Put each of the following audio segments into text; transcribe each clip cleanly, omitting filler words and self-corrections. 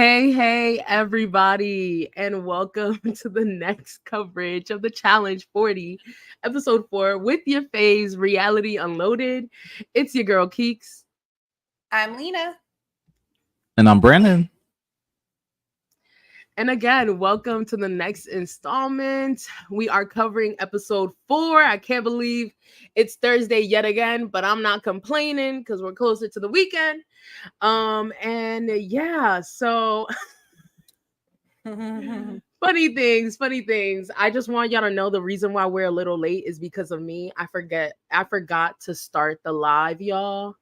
Hey, everybody, and welcome to the next coverage of the Challenge 40, episode 4, with your faves, Reality Unloaded. It's your girl, Keeks. I'm Lina. And I'm Brandon. And again, welcome to the next installment. We are covering episode 4. I can't believe it's Thursday yet again, but I'm not complaining because we're closer to the weekend. And yeah, so funny things. I just want y'all to know the reason why we're a little late is because of me. I forgot to start the live, y'all.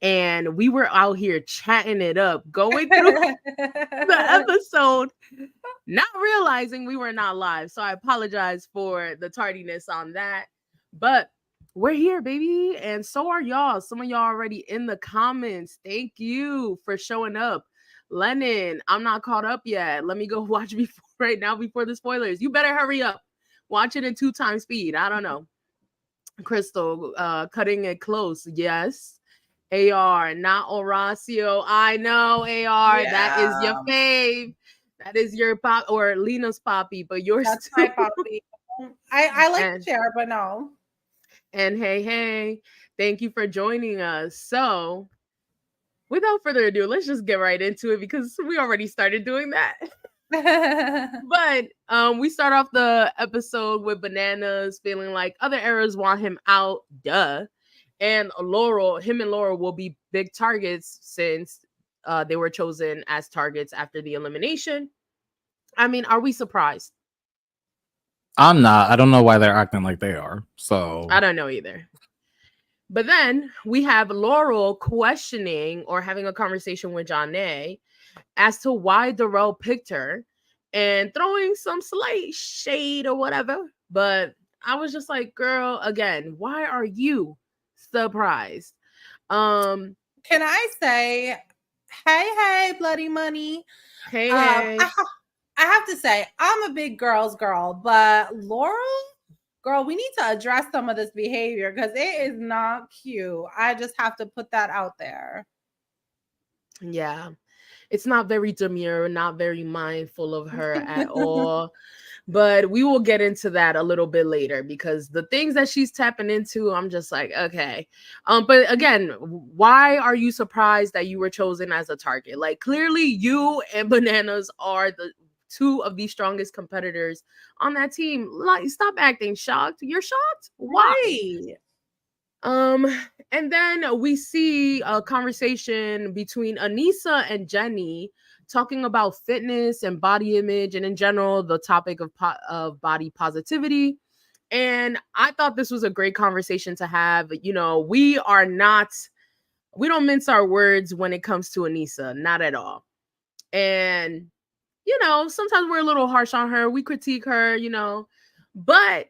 And we were out here chatting it up, going through the episode, not realizing we were not live. So I apologize for the tardiness on that. But we're here, baby. And so are y'all. Some of y'all already in the comments. Thank you for showing up. Lennon, I'm not caught up yet. Let me go watch right now before the spoilers. You better hurry up. Watch it in 2x speed. I don't know. Crystal, cutting it close. Yes. AR, not Horacio. I know, AR. Yeah. That is your fave. That is your pop or Lina's poppy, but yours That's my poppy. I like to share, but no. And hey, thank you for joining us. So, without further ado, let's just get right into it because we already started doing that. But we start off the episode with Bananas feeling like other errors want him out. Duh. And him and Laurel will be big targets since they were chosen as targets after the elimination. I mean, are we surprised? I'm not. I don't know why they're acting like they are. So I don't know either. But then we have Laurel questioning or having a conversation with Janae as to why Darrell picked her and throwing some slight shade or whatever. But I was just like, girl, again, why are you surprised? Can I say, hey, bloody money? Hey. I have to say, I'm a big girl's girl, but Laurel, girl, we need to address some of this behavior because it is not cute. I just have to put that out there. Yeah. It's not very demure, not very mindful of her at all. But we will get into that a little bit later because the things that she's tapping into, I'm just like, okay. But again, why are you surprised that you were chosen as a target? Like, clearly you and Bananas are the two of the strongest competitors on that team. Like, stop acting shocked. You're shocked? Why? And then we see a conversation between Aneesa and Jenny talking about fitness and body image and in general the topic of body positivity. And I thought this was a great conversation to have. You know, we don't mince our words when it comes to Aneesa, not at all. And you know, sometimes we're a little harsh on her. We critique her, you know, but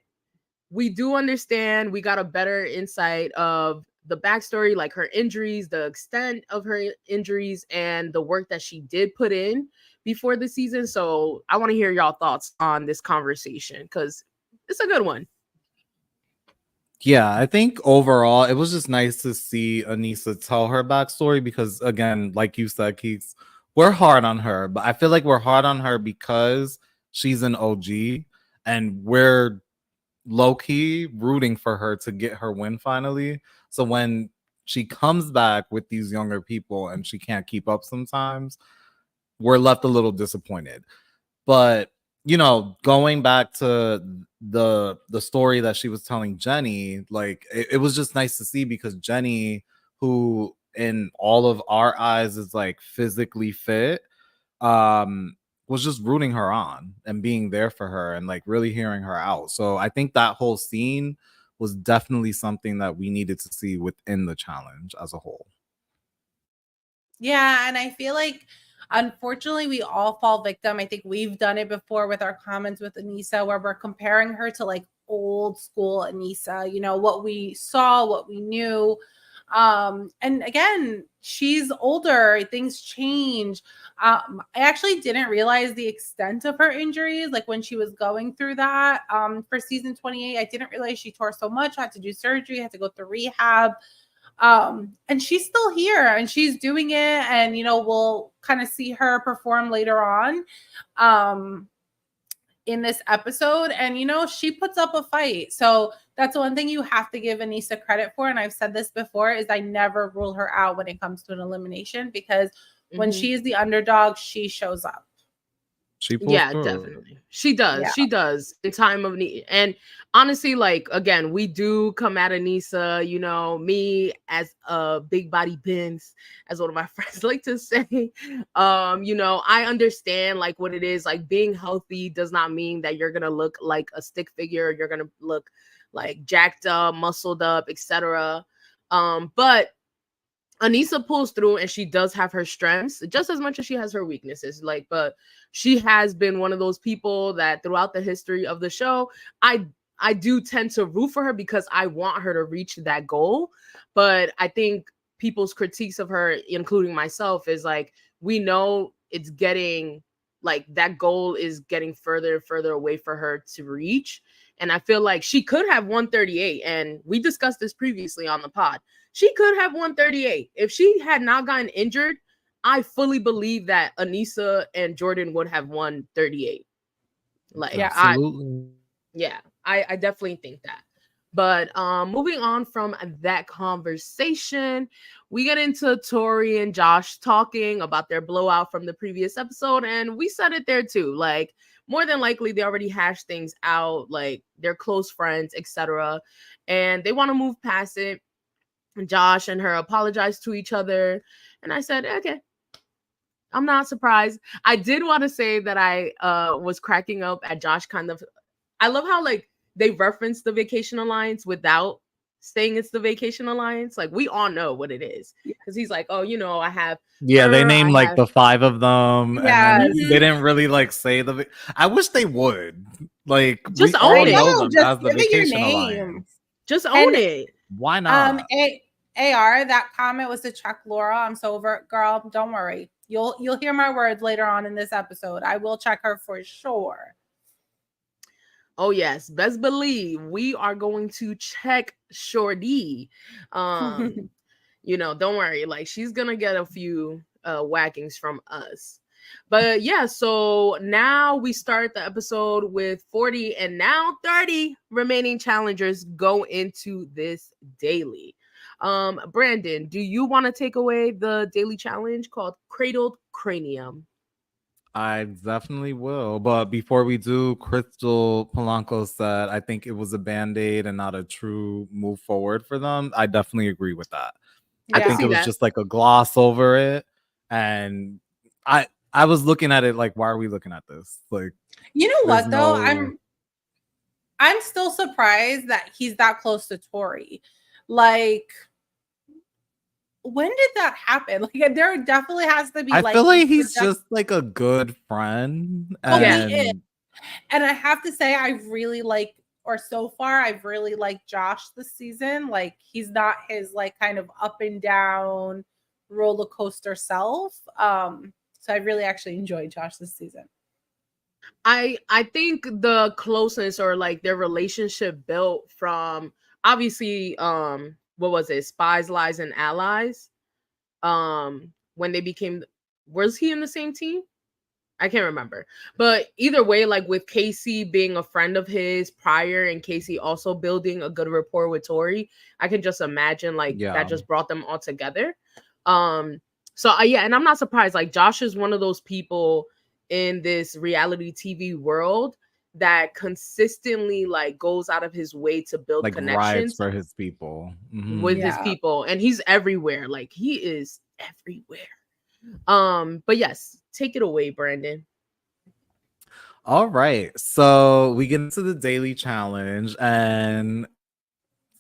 we do understand. We got a better insight of the backstory, like her injuries, the extent of her injuries, and the work that she did put in before the season. So I want to hear y'all thoughts on this conversation because it's a good one. Yeah, I think overall it was just nice to see Aneesa tell her backstory because, again, like you said, Keeks, we're hard on her, but I feel like we're hard on her because she's an OG and we're low-key rooting for her to get her win finally. So when she comes back with these younger people and she can't keep up sometimes, we're left a little disappointed. But you know, going back to the story that she was telling Jenny, like it was just nice to see because Jenny, who in all of our eyes is like physically fit, was just rooting her on and being there for her and like really hearing her out. So I think that whole scene was definitely something that we needed to see within the challenge as a whole. Yeah, and I feel like unfortunately we all fall victim. I think we've done it before with our comments with Aneesa where we're comparing her to like old school Aneesa, you know, what we saw, what we knew. And again, she's older, things change. I actually didn't realize the extent of her injuries, like when she was going through that for season 28. I didn't realize she tore so much, had to do surgery, had to go through rehab. And she's still here and she's doing it, and we'll kind of see her perform later on in this episode, and she puts up a fight. So that's one thing you have to give Aneesa credit for, and I've said this before, is I never rule her out when it comes to an elimination, because when she is the underdog, she shows up. She pulls through. Definitely. She does. She does in time of need. And honestly, like, again, we do come at Aneesa, me as a big body Benz, as one of my friends like to say. I understand like what it is. Like, being healthy does not mean that you're gonna look like a stick figure, you're gonna look like jacked up, muscled up, etc. But Aneesa pulls through, and she does have her strengths just as much as she has her weaknesses. Like, but she has been one of those people that throughout the history of the show, I do tend to root for her because I want her to reach that goal. But I think people's critiques of her, including myself, is like, we know it's getting like that goal is getting further and further away for her to reach. And I feel like she could have 138. And we discussed this previously on the pod. She could have 138. If she had not gotten injured, I fully believe that Aneesa and Jordan would have won 38. Like, absolutely. I definitely think that. But moving on from that conversation, we get into Tori and Josh talking about their blowout from the previous episode, and we said it there too. Like, more than likely, they already hashed things out. Like, they're close friends, etc., and they want to move past it. Josh and her apologized to each other, and I said, okay, I'm not surprised. I did want to say that I was cracking up at Josh I love how like they reference the Vacation Alliance without saying it's the Vacation Alliance. Like, we all know what it is, because he's like, oh, I have they named like the 5 of them, and then they didn't really like say I wish they would like just we own all it. know them Just as the give it your Vacation name. Alliance. Just own it. Why not? AR, that comment was to check Laura. I'm so over it, girl. Don't worry. You'll hear my words later on in this episode. I will check her for sure. Oh yes, best believe we are going to check Shorty. Don't worry. Like, she's gonna get a few whackings from us. But yeah, so now we start the episode with 40 and now 30 remaining challengers go into this daily. Brandon, do you want to take away the daily challenge called Cradled Cranium? I definitely will. But before we do, Crystal Polanco said, I think it was a band-aid and not a true move forward for them. I definitely agree with that. I think it was just like a gloss over it. And I was looking at it like, why are we looking at this? Like, you know what though? I'm still surprised that he's that close to Tori. Like, when did that happen? Like, there definitely has to be. I feel like he's just like a good friend. And he is. And I have to say, I really like, or so far, I've really liked Josh this season. Like, he's not his like kind of up and down roller coaster self. So I really actually enjoyed Josh this season. I think the closeness, or like their relationship, built from obviously what was it, Spies, Lies, and Allies, when they became, was he in the same team? I can't remember, but either way, like with Casey being a friend of his prior and Casey also building a good rapport with Tori, I can just imagine like that just brought them all together. So and I'm not surprised. Like, Josh is one of those people in this reality TV world that consistently like goes out of his way to build like connections for his people, with his people, and he's everywhere. Like, he is everywhere. But yes, take it away, Brandon. All right, so we get into the daily challenge, and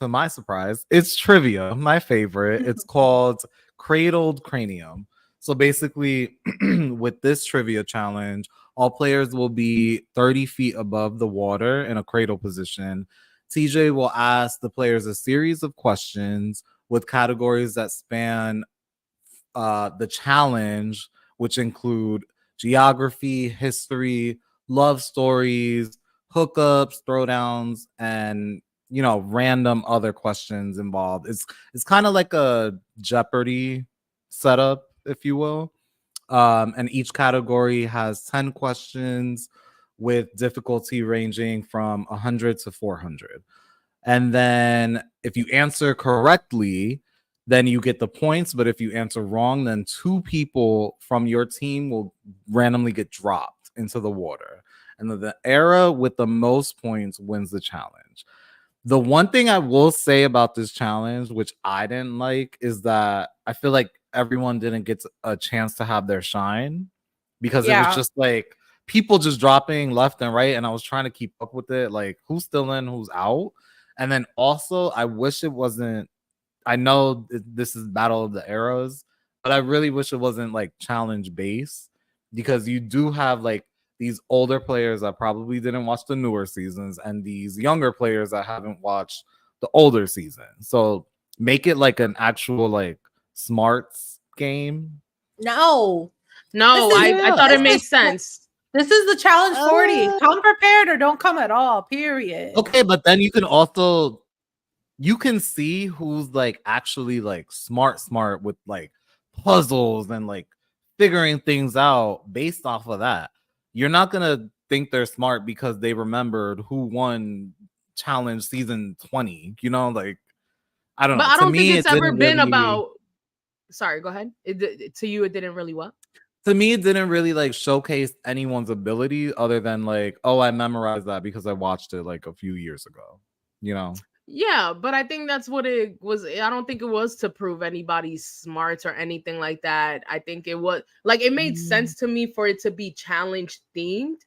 to my surprise, it's trivia, my favorite. It's called Cradled Cranium. So basically, with this trivia challenge, all players will be 30 feet above the water in a cradle position. TJ will ask the players a series of questions with categories that span the challenge, which include geography, history, love stories, hookups, throwdowns, and random other questions involved. It's kind of like a Jeopardy setup, if you will. And each category has 10 questions with difficulty ranging from 100 to 400. And then if you answer correctly, then you get the points. But if you answer wrong, then 2 people from your team will randomly get dropped into the water. And the era with the most points wins the challenge. The one thing I will say about this challenge, which I didn't like, is that I feel like everyone didn't get a chance to have their shine, because it was just like people just dropping left and right. And I was trying to keep up with it. Like, who's still in, who's out. And then also, I wish it wasn't, I know this is Battle of the Eras, but I really wish it wasn't like challenge based, because you do have like these older players that probably didn't watch the newer seasons and these younger players that haven't watched the older seasons. So make it like an actual like smarts game. No, I thought it made sense. This is the challenge 40. Come prepared or don't come at all, period. Okay, but then you can see who's like actually like smart with like puzzles and like figuring things out based off of that. You're not gonna think they're smart because they remembered who won challenge season 20. Like, I don't know. But I don't think it's ever been really... about. Sorry, go ahead. To you, it didn't really what? To me, it didn't really like showcase anyone's ability other than like, oh, I memorized that because I watched it like a few years ago. Yeah, but I think that's what it was. I don't think it was to prove anybody's smarts or anything like that. I think it was like it made sense to me for it to be challenge themed,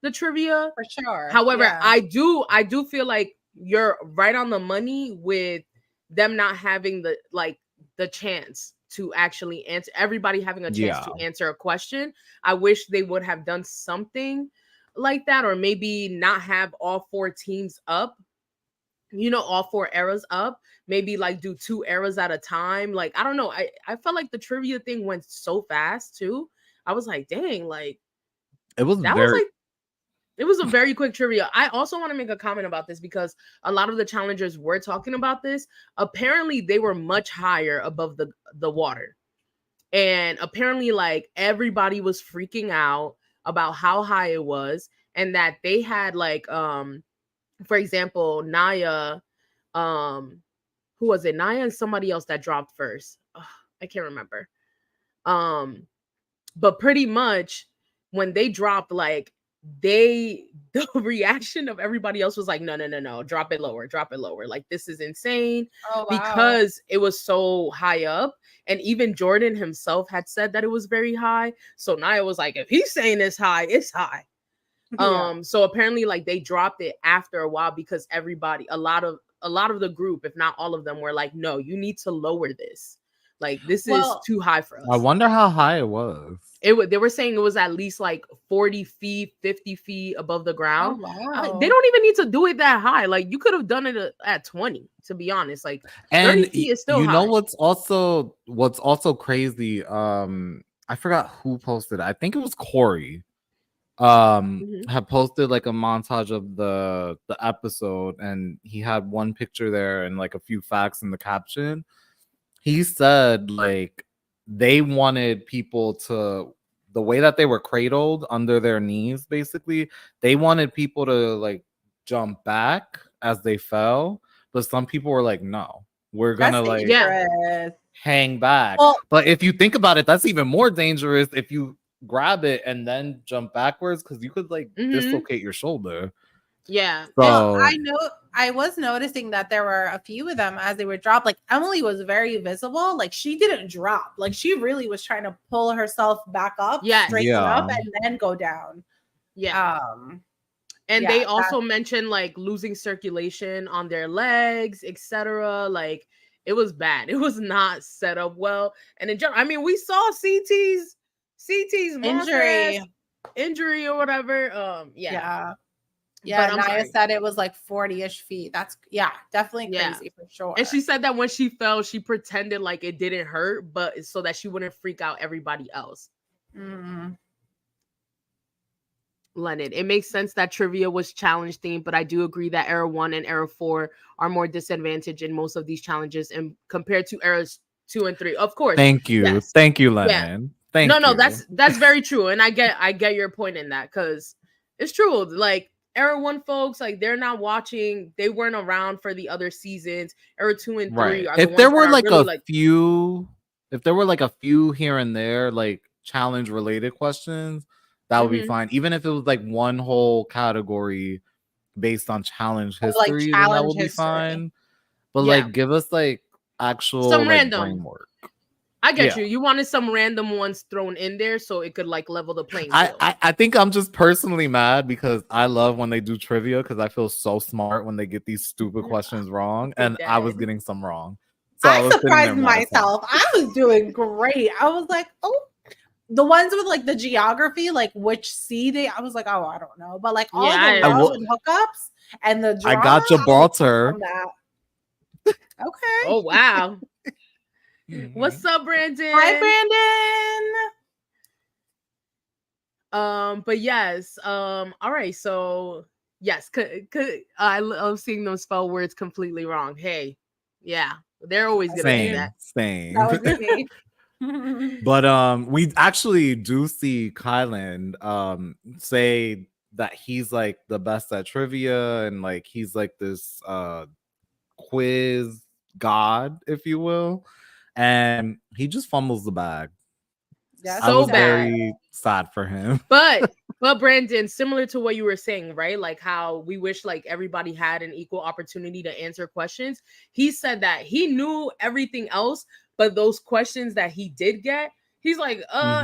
the trivia. For sure. However, I do feel like you're right on the money with them not having the chance to actually answer, everybody having a chance to answer a question. I wish they would have done something like that, or maybe not have all 4 teams up, all 4 eras up, maybe like do 2 eras at a time. Like, I don't know. I felt like the trivia thing went so fast too. I was like, dang, like it was it was a very quick trivia. I also want to make a comment about this because a lot of the challengers were talking about this. Apparently, they were much higher above the water. And apparently, like, everybody was freaking out about how high it was. And that they had, like, for example, Naya, who was it? Naya and somebody else that dropped first. I can't remember. But pretty much when they dropped, like, the reaction of everybody else was like, no, drop it lower, like, this is insane. Because it was so high up. And even Jordan himself had said that it was very high. So Naya was like, if he's saying it's high, it's high. So apparently, like, they dropped it after a while because everybody, a lot of the group, if not all of them, were like, no, you need to lower this. Like, this is too high for us. I wonder how high it was. They were saying it was at least like 40 feet, 50 feet above the ground. Wow. They don't even need to do it that high. Like, you could have done it at 20, to be honest. Like, 30 feet is still high. Know what's also crazy? I forgot who posted it. I think it was Corey. Had posted like a montage of the episode, and he had one picture there and like a few facts in the caption. He said like they wanted people to, the way that they were cradled under their knees, basically, they wanted people to like jump back as they fell, but some people were like, no, we're gonna like hang back. But if you think about it, that's even more dangerous if you grab it and then jump backwards, because you could like dislocate your shoulder. Yeah. So I was noticing that there were a few of them as they were dropped. Like, Emily was very visible. Like, she didn't drop. Like, she really was trying to pull herself back up, straighten up, and then go down. Yeah. And they also mentioned like losing circulation on their legs, etc. Like, it was bad. It was not set up well. And in general, I mean, we saw CT's injury or whatever. Yeah, Naya said it was like 40-ish feet. That's definitely crazy for sure. And she said that when she fell, she pretended like it didn't hurt, but so that she wouldn't freak out everybody else. Leonard. It makes sense that trivia was challenge themed, but I do agree that era 1 and era 4 are more disadvantaged in most of these challenges and compared to eras 2 and 3. Of course. Thank you. Yes. Thank you, Yeah. Lennon. Thank No, you. that's very true. And I get your point in that, because it's true. Like era 1 folks, like they're not watching, they weren't around for the other seasons. Era 2 and 3 are the If there ones were that like really, a like, few, if there were like a few here and there, like challenge related questions, that would be fine. Even if it was like one whole category based on challenge Or, like, history, then that challenge would be history. fine. But Yeah. like, give us like actual Some like random. brain work. I get you. You wanted some random ones thrown in there so it could like level the playing field. I think I'm just personally mad because I love when they do trivia, because I feel so smart when they get these stupid questions wrong, and I was getting some wrong. So I was surprised myself. I was doing great. I was like, oh, the ones with like the geography, like which sea they, I was like, oh, I don't know. But like all the love and hookups and the drama, I got Gibraltar. Okay. Oh wow. What's up, Brandon? Hi, Brandon. But yes. All right. So yes, I love seeing them spell words completely wrong. Hey, yeah, they're always gonna do that. Same. That was me. But we actually do see Kylan say that he's like the best at trivia, and like he's like this quiz god, if you will, and he just fumbles the bag. Yeah, I was bad. very sad for him. But Brandon, similar to what you were saying, right? Like how we wish like everybody had an equal opportunity to answer questions. He said that he knew everything else, but those questions that he did get, he's like,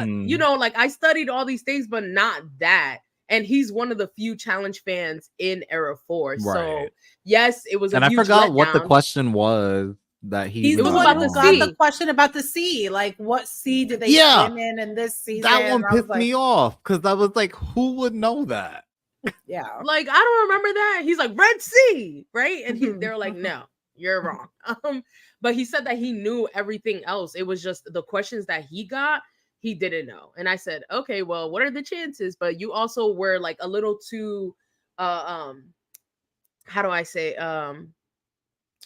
you know, like I studied all these things, but not that. And he's one of the few challenge fans in era 4. Right. So yes, it was a huge I forgot letdown. what the question was that he's the one who got the question about the sea. Like, what sea did they swim in this season? That one pissed me off, because I was like, who would know that? Yeah, like I don't remember that. He's like, Red Sea, right? And they were like, no, you're wrong. But he said that he knew everything else. It was just the questions that he got, he didn't know. And I said, okay, well, what are the chances? But you also were like a little too how do I say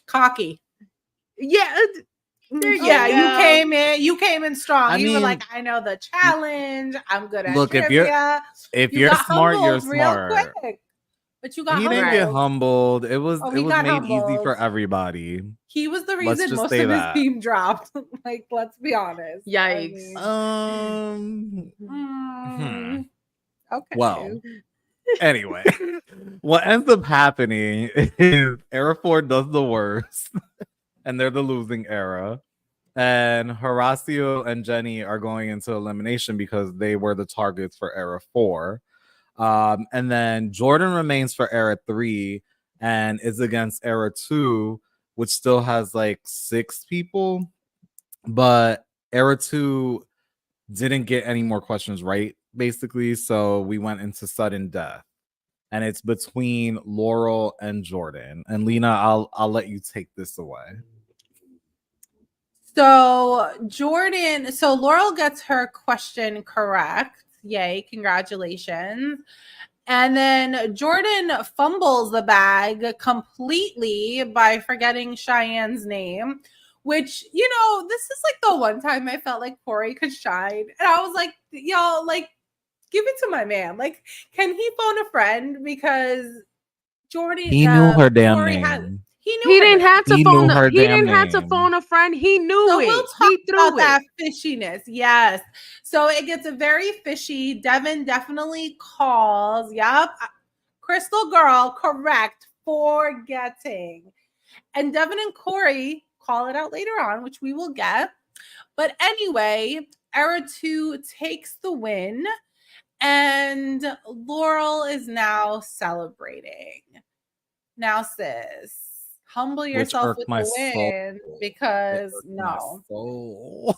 cocky. Yeah. You came in strong. You were like, I know the challenge. I'm good at trivia. If you're smart, you're smart. Quick. But you got he didn't get humbled. It was made easy for everybody. He was the reason most of his team dropped. Like, let's be honest. Yikes. Okay. Well, anyway, what ends up happening is era 4 does the worst, and they're the losing era. And Horacio and Jenny are going into elimination because they were the targets for era 4. And then Jordan remains for era 3 and is against era 2, which still has like 6 people. But era 2 didn't get any more questions right, basically. So we went into sudden death. And it's between Laurel and Jordan. And Lina, I'll let you take this away. So Laurel gets her question correct. Yay, congratulations. And then Jordan fumbles the bag completely by forgetting Cheyenne's name, which, you know, this is like the one time I felt like Corey could shine. And I was like, y'all, like, give it to my man. Like, can he phone a friend? Because Jordan, he knew her damn name. He didn't have to phone a friend. He knew so it. We'll talk about that fishiness. Yes. So it gets very fishy. Devin definitely calls. Yep. Crystal girl, correct. Forgetting. And Devin and Corey call it out later on, which we will get. But anyway, era 2 takes the win. And Laurel is now celebrating. Now, sis, humble yourself with the win, because no.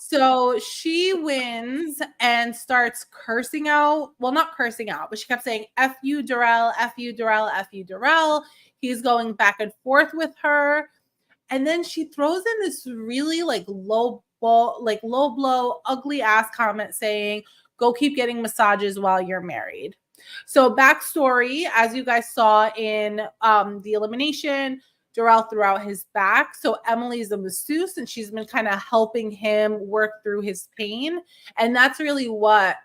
So she wins and starts cursing out. Well, not cursing out, but she kept saying, F you, Darrell, F you, Darrell, F you, Darrell. He's going back and forth with her. And then she throws in this really like low blow, ugly ass comment saying, go keep getting massages while you're married. So backstory, as you guys saw in the elimination, Darrell threw out his back. So Emily is a masseuse, and she's been kind of helping him work through his pain. And that's really what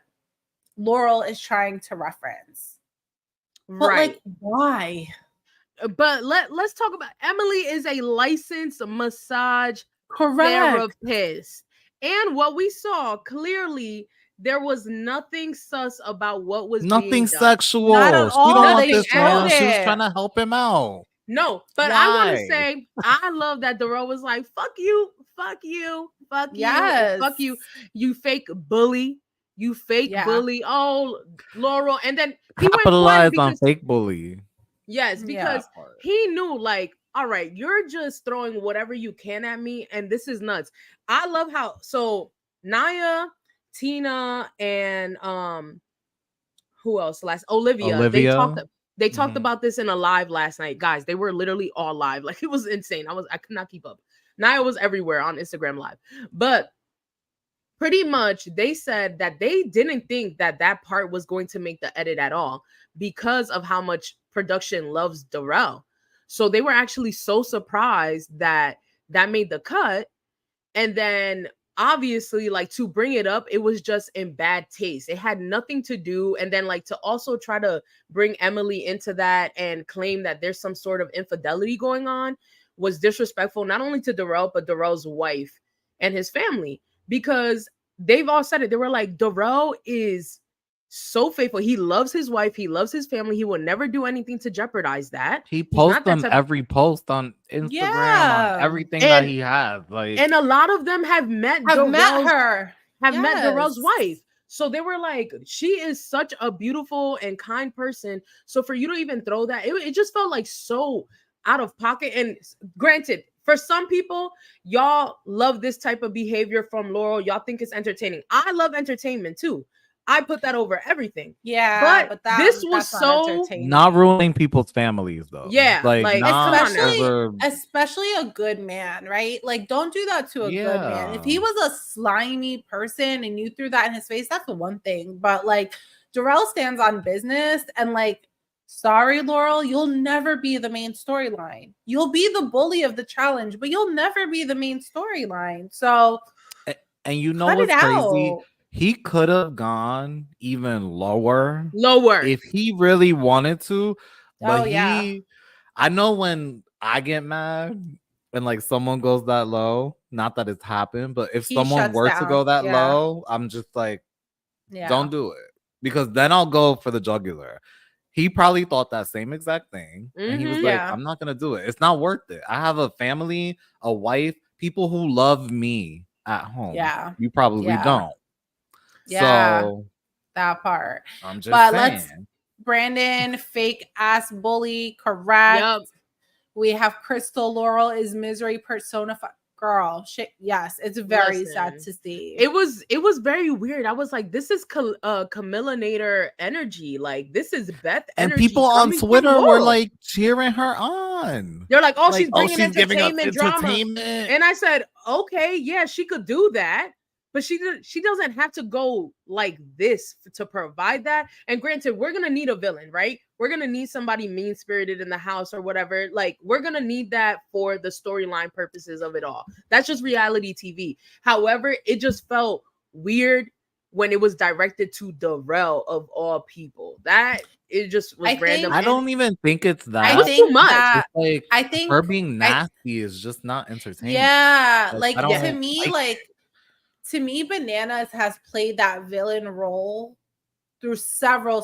Laurel is trying to reference. But Right. like, why? But let's talk about Emily is a licensed massage Correct. therapist. And what we saw clearly, there was nothing sus about what was Nothing being done. sexual. Not at She all. don't want They this showed man. She was it. trying to help him out. No, but I want to Why? say I love that Darrell was like, fuck you, fuck you, fuck you, Yes. and fuck you, you fake bully, you fake Yeah. bully. Oh, Laurel. And then he went Capitalized on because fake bully. yes, because he knew, like, all right, you're just throwing whatever you can at me, and this is nuts. I love how so Naya, Tina, and who else? Olivia. They talked about this in a live last night, guys. They were literally all live, like it was insane. I could not keep up. Naya was everywhere on Instagram Live, but pretty much they said that they didn't think that that part was going to make the edit at all because of how much production loves Darrell. So they were actually so surprised that that made the cut. And then obviously, like, to bring it up, it was just in bad taste. It had nothing to do. And then, like, to also try to bring Emily into that and claim that there's some sort of infidelity going on was disrespectful, not only to Darrell, but Darrell's wife and his family. Because they've all said it. They were like, Darrell is so faithful. He loves his wife. He loves his family. He will never do anything to jeopardize that. He posts on every post on Instagram, on everything that he has. Like, and a lot of them have met Darrell's wife. So they were like, she is such a beautiful and kind person. So for you to even throw that, it just felt like so out of pocket. And granted, for some people, y'all love this type of behavior from Laurel. Y'all think it's entertaining. I love entertainment too. I put that over everything. Yeah, but this was so not ruining people's families though. Yeah, like especially a good man, right? Like, don't do that to a good man. If he was a slimy person and you threw that in his face, that's the one thing. But like, Darrell stands on business, and like, sorry, Laurel, you'll never be the main storyline. You'll be the bully of the challenge, but you'll never be the main storyline. So, and you know what's crazy? He could have gone even lower if he really wanted to. But I know when I get mad and like someone goes that low, not that it's happened, but if someone were to go that low, I'm just like, don't do it, because then I'll go for the jugular. He probably thought that same exact thing. And he was like, I'm not going to do it. It's not worth it. I have a family, a wife, people who love me at home. Yeah. You probably don't. Yeah, so that part. I'm just saying. Brandon, fake ass bully, correct. Yep. We have Crystal. Laurel is misery personified. Girl, shit. Yes, it's very sad to see. It was very weird. I was like, this is Camilanator energy. Like, this is Beth energy. And people on Twitter were like cheering her on. They're like, oh, she's bringing entertainment drama. And I said, okay, yeah, she could do that. But she doesn't have to go like this to provide that. And granted, we're going to need a villain, right? We're going to need somebody mean-spirited in the house or whatever. Like, we're going to need that for the storyline purposes of it all. That's just reality TV. However, it just felt weird when it was directed to Darrell of all people. That it just was random. I don't even think it's that. I think too much. That, like, I think her being nasty is just not entertaining. Yeah, like to me, to me, Bananas has played that villain role through several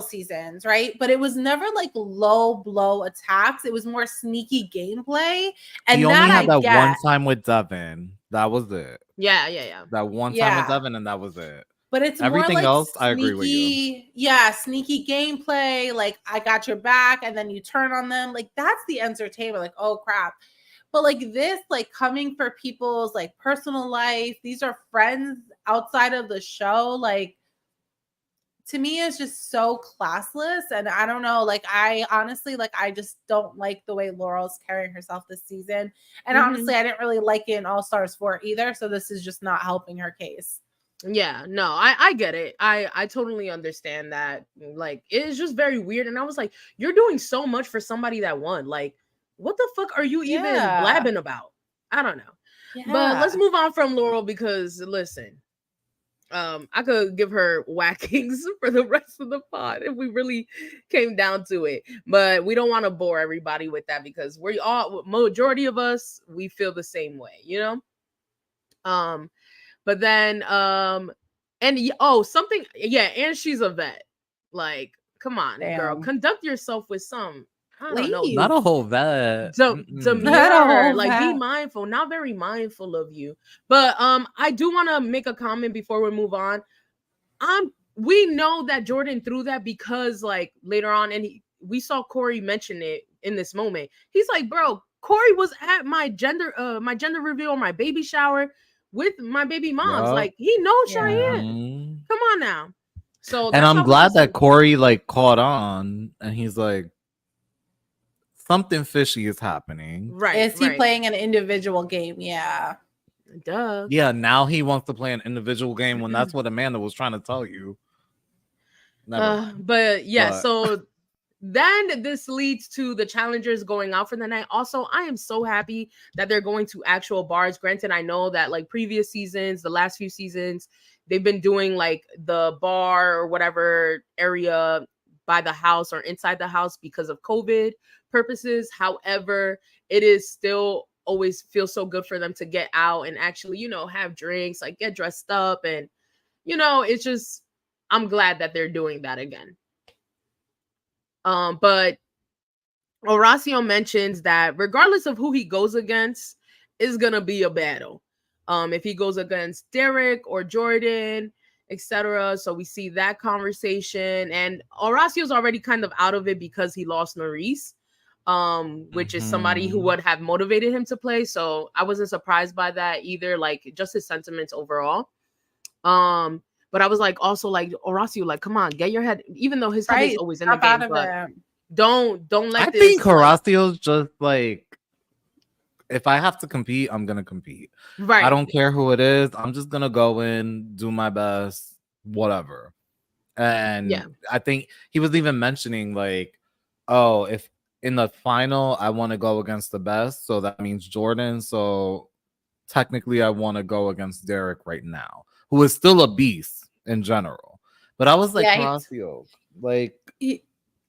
seasons, right? But it was never like low blow attacks. It was more sneaky gameplay. And he only had that one time with Devin. That was it. Yeah. That one time with Devin, and that was it. But it's everything more like else. Sneaky, I agree with you. Yeah, sneaky gameplay. Like, I got your back, and then you turn on them. Like, that's the entertainment. Like, oh crap. But like this, like coming for people's like personal life, these are friends outside of the show. Like, to me, it's just so classless. And I don't know, like, I honestly, like, I just don't like the way Laurel's carrying herself this season. And honestly, I didn't really like it in All Stars 4 either. So this is just not helping her case. Yeah, no, I get it. I totally understand that. Like, it's just very weird. And I was like, you're doing so much for somebody that won. Like, what the fuck are you even Yeah. blabbing about? I don't know. But let's move on from Laurel because listen, I could give her whackings for the rest of the pod if we really came down to it. But we don't want to bore everybody with that because we all, majority of us, we feel the same way, you know? But then and something, yeah, and she's a vet. Like, come on, girl, Damn. conduct yourself with some, I don't know, Leave. Not a whole vet. Not a demure. whole Like, be vet. mindful, not very mindful of you. But I do want to make a comment before we move on. We know that Jordan threw that because like later on, and we saw Corey mention it in this moment. He's like, bro, Corey was at my gender reveal, my baby shower with my baby moms. Yup. Like, he knows Yeah. Cheyenne. Come on now. So And that's I'm how we glad just- that Corey like caught on and he's like, something fishy is happening. right. Is he right. playing an individual game? Yeah. Duh. Yeah, now he wants to play an individual game when that's what Amanda was trying to tell you. Never mind. But yeah, But- so then this leads to the challengers going out for the night. Also, I am so happy that they're going to actual bars. Granted, I know that like previous seasons, the last few seasons, they've been doing like the bar or whatever area by the house or inside the house because of COVID purposes. However, it is still always feels so good for them to get out and actually, you know, have drinks, like get dressed up. And, you know, it's just, I'm glad that they're doing that again. But Horacio mentions that regardless of who he goes against, is gonna be a battle. If he goes against Derek or Jordan, etc. So we see that conversation, and Horacio's already kind of out of it because he lost Maurice, which is somebody who would have motivated him to play. So I wasn't surprised by that either. Like, just his sentiments overall. But I was like, also like, Horacio, like, come on, get your head. Even though his head is always in the game, but don't let I this. think Horacio's just like, if I have to compete, I'm gonna compete. Right. I don't care who it is. I'm just gonna go in, do my best, whatever. And Yeah. I think he was even mentioning like, oh, if in the final I want to go against the best, so that means Jordan. So technically, I want to go against Derek right now, who is still a beast in general. But I was like, Horacio, like,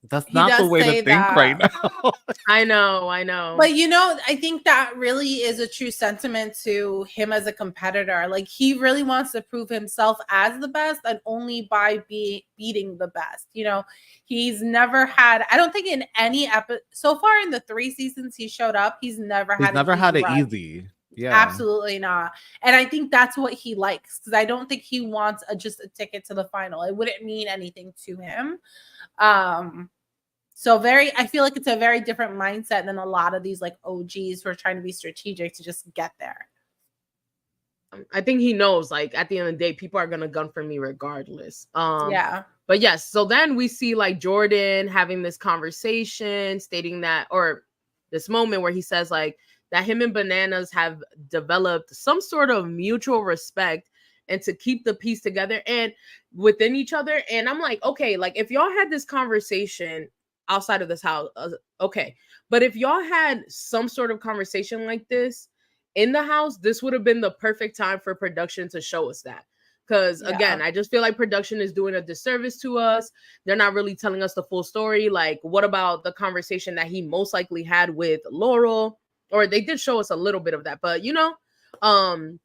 that's not the way to think right now. I know. But you know, I think that really is a true sentiment to him as a competitor. Like, he really wants to prove himself as the best, and only by beating the best. You know, he's never had, I don't think in any so far in the 3 seasons he showed up, he's never had it easy. Yeah, absolutely not. And I think that's what he likes, because I don't think he wants just a ticket to the final. It wouldn't mean anything to him. So I feel like it's a very different mindset than a lot of these like OGs who are trying to be strategic to just get there. I think he knows, like, at the end of the day, people are gonna gun for me regardless. Yeah. But yes, so then we see like Jordan having this conversation, stating that, or this moment where he says like that him and Bananas have developed some sort of mutual respect and to keep the peace together and within each other. And I'm like, okay, like if y'all had this conversation outside of this house, okay, but if y'all had some sort of conversation like this in the house, this would have been the perfect time for production to show us that. Because again, I just feel like production is doing a disservice to us. They're not really telling us the full story. Like, what about the conversation that he most likely had with Laurel? Or they did show us a little bit of that, but you know, and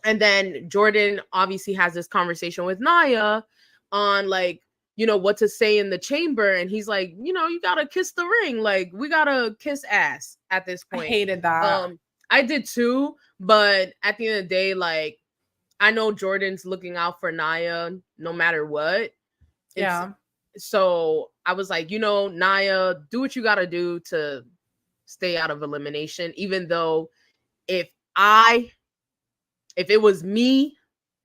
then Jordan obviously has this conversation with Naya on like, you know, what to say in the chamber. And he's like, you know, you gotta kiss the ring. Like, we gotta kiss ass at this point. I hated that. I did too, but at the end of the day, like, I know Jordan's looking out for Naya no matter what. Yeah. So I was like, you know, Naya, do what you gotta do to stay out of elimination. Even though if it was me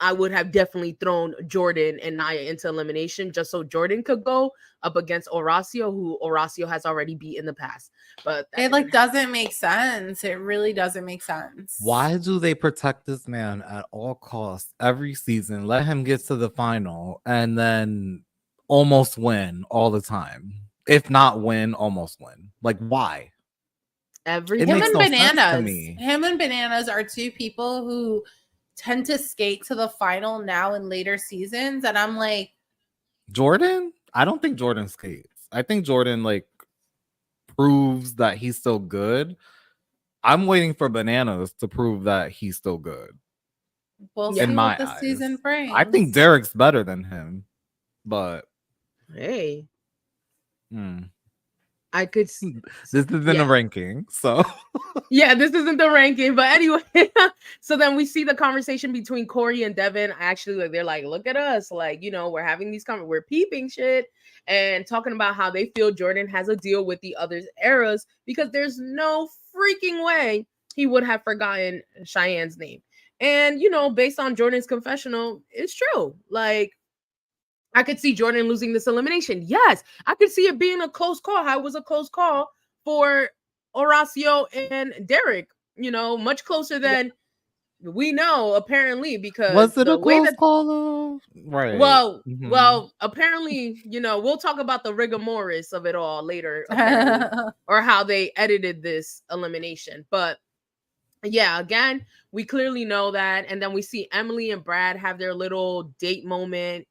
I would have definitely thrown Jordan and Naya into elimination just so Jordan could go up against Horacio, who Horacio has already beat in the past. But it like doesn't make sense. It really doesn't make sense. Why do they protect this man at all costs every season? Let him get to the final and then almost win all the time. If not win, almost win. Like, why? Every It Him makes and no sense to Bananas. me. Him and Bananas are two people who tend to skate to the final now in later seasons, and I'm like, Jordan? I don't think Jordan skates. I think Jordan like proves that he's still good. I'm waiting for Bananas to prove that he's still good. we'll Yeah. see In my what the eyes. season brings. I think Derek's better than him, but Hey, hmm, I could this isn't a ranking, so yeah, this isn't the ranking, but anyway. So then we see the conversation between Corey and Devin. Actually, like they're like, look at us, like, you know, we're having these we're peeping shit and talking about how they feel Jordan has a deal with the others' eras because there's no freaking way he would have forgotten Cheyenne's name. And you know, based on Jordan's confessional, it's true. Like, I could see Jordan losing this elimination. Yes, I could see it being a close call. How it was a close call for Horacio and Derek, you know, much closer than we know, apparently, because was it the a way close that call though? Right. well, apparently, you know, we'll talk about the rigor mortis of it all later, apparently, or how they edited this elimination. But yeah, again, we clearly know that. And then we see Emily and Brad have their little date moment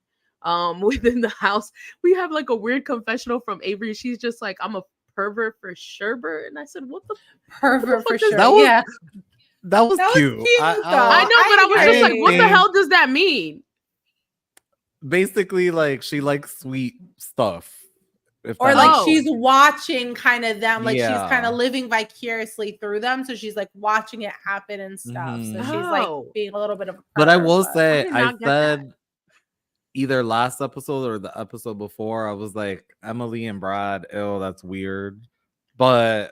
within the house. We have like a weird confessional from Avery. She's just like, I'm a pervert for Sherbert. And I said, what the pervert for sure. That was, yeah, that was cute. though. I know, but I was just like, what the hell does that mean? Basically, like she likes sweet stuff. Or like she's watching kind of them, like she's kind Yeah. of living vicariously through them. So she's like watching it happen and stuff. So she's like being a little bit of a But I will pervert, say, did I not get that. said either last episode or the episode before, I was like, Emily and Brad, ew, that's weird. But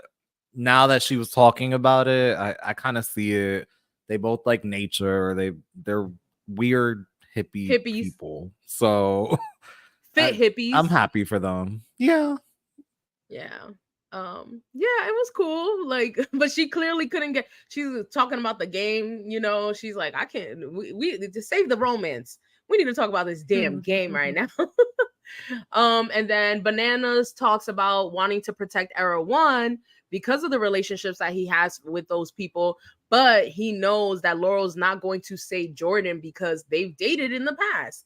now that she was talking about it, I kind of see it. They both like nature. They're weird hippies people. So fit hippies. I'm happy for them. Yeah. Yeah, it was cool. Like, but she clearly couldn't get. She's talking about the game. You know, she's like, I can't. We to save the romance. We need to talk about this damn game right now. And then Bananas talks about wanting to protect Era One because of the relationships that he has with those people, but he knows that Laurel's not going to save Jordan because they've dated in the past.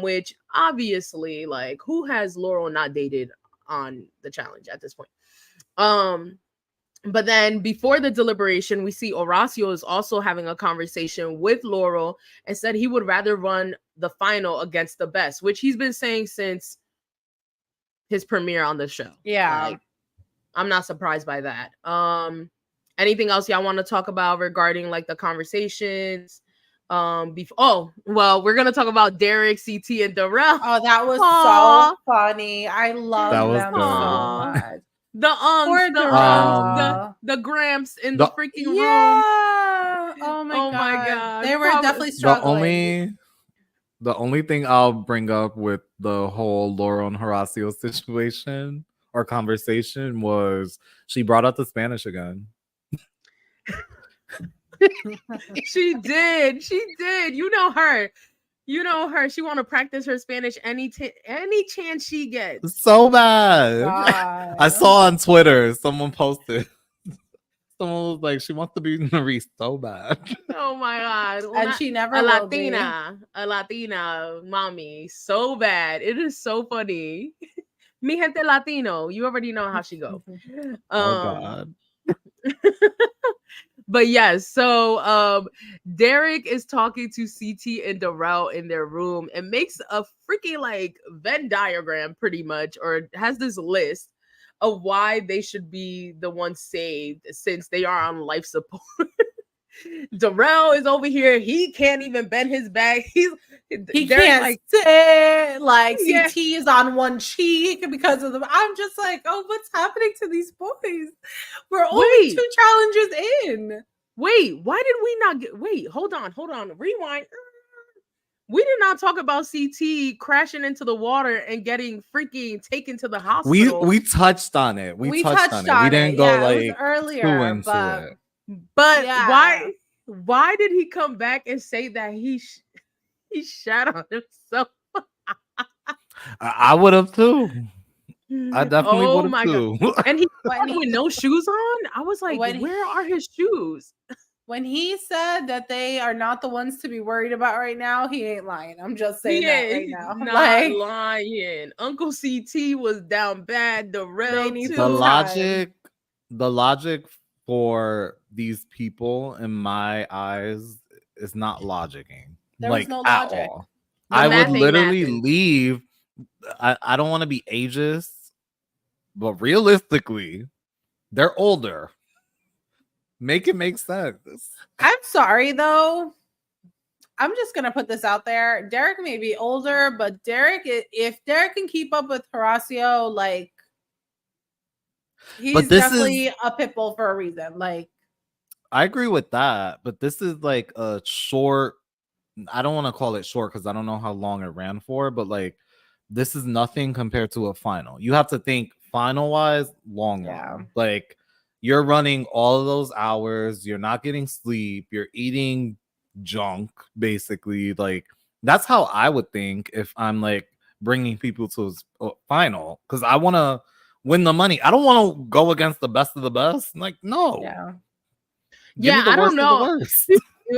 Which obviously, like, who has Laurel not dated on the challenge at this point? But then before the deliberation, we see Horacio is also having a conversation with Laurel and said he would rather run the final against the best, which he's been saying since his premiere on the show. Yeah. Like, I'm not surprised by that. Anything else y'all want to talk about regarding like the conversations? We're gonna talk about Derek, CT, and Darrell. Oh, that was so funny. I love them so much. The Gramps in the freaking room. Yeah. Oh my god. They were definitely struggling. The only thing I'll bring up with the whole Laurel and Horacio situation or conversation was she brought up the Spanish again. She did. You know her. She want to practice her Spanish any chance she gets. So bad. God. I saw on Twitter someone posted. Someone was like, she wants to be Maurice so bad. Oh my god! And she never a will Latina mommy so bad. It is so funny. Mi gente Latino. You already know how she go. Oh god. But yes, so Derek is talking to CT and Darrell in their room and makes a freaking like Venn diagram pretty much, or has this list of why they should be the ones saved since they are on life support. Darrell is over here. He can't even bend his back. He can't like, sit. Like CT is on one cheek because of them. I'm just like, oh, what's happening to these boys? We're only 2 challenges in. Wait, why did we not get? Wait, hold on. Rewind. We did not talk about CT crashing into the water and getting freaking taken to the hospital. We touched on it. We touched on it. We didn't go Yeah, like it was too earlier, into it. But yeah. why did he come back and say that he shat on himself? I would have too. I definitely Oh would have my too. God. And he When with no shoes on? I was like, When he- where are his shoes? When he said that they are not the ones to be worried about right now, he ain't lying. I'm just saying He that right ain't now. not Like, lying. Uncle CT was down bad. The They rail need too. the some logic for these people in my eyes is not logicking. There was Like no at logic. all. The I would math ain't literally mathing. leave. I don't want to be ageist, but realistically, they're older. Make it make sense. I'm sorry though. I'm just gonna put this out there. Derek may be older, but if Derek can keep up with Horacio, like he's this definitely a pit bull for a reason. Like, I agree with that, but this is like a short. I don't want to call it short because I don't know how long it ran for, but like this is nothing compared to a final. You have to think final wise, long run. Like you're running all of those hours, you're not getting sleep, you're eating junk, basically. Like that's how I would think if I'm like bringing people to a final because I want to win the money. I don't want to go against the best of the best. Like, no. yeah. Give me the I don't worst of the know. worst.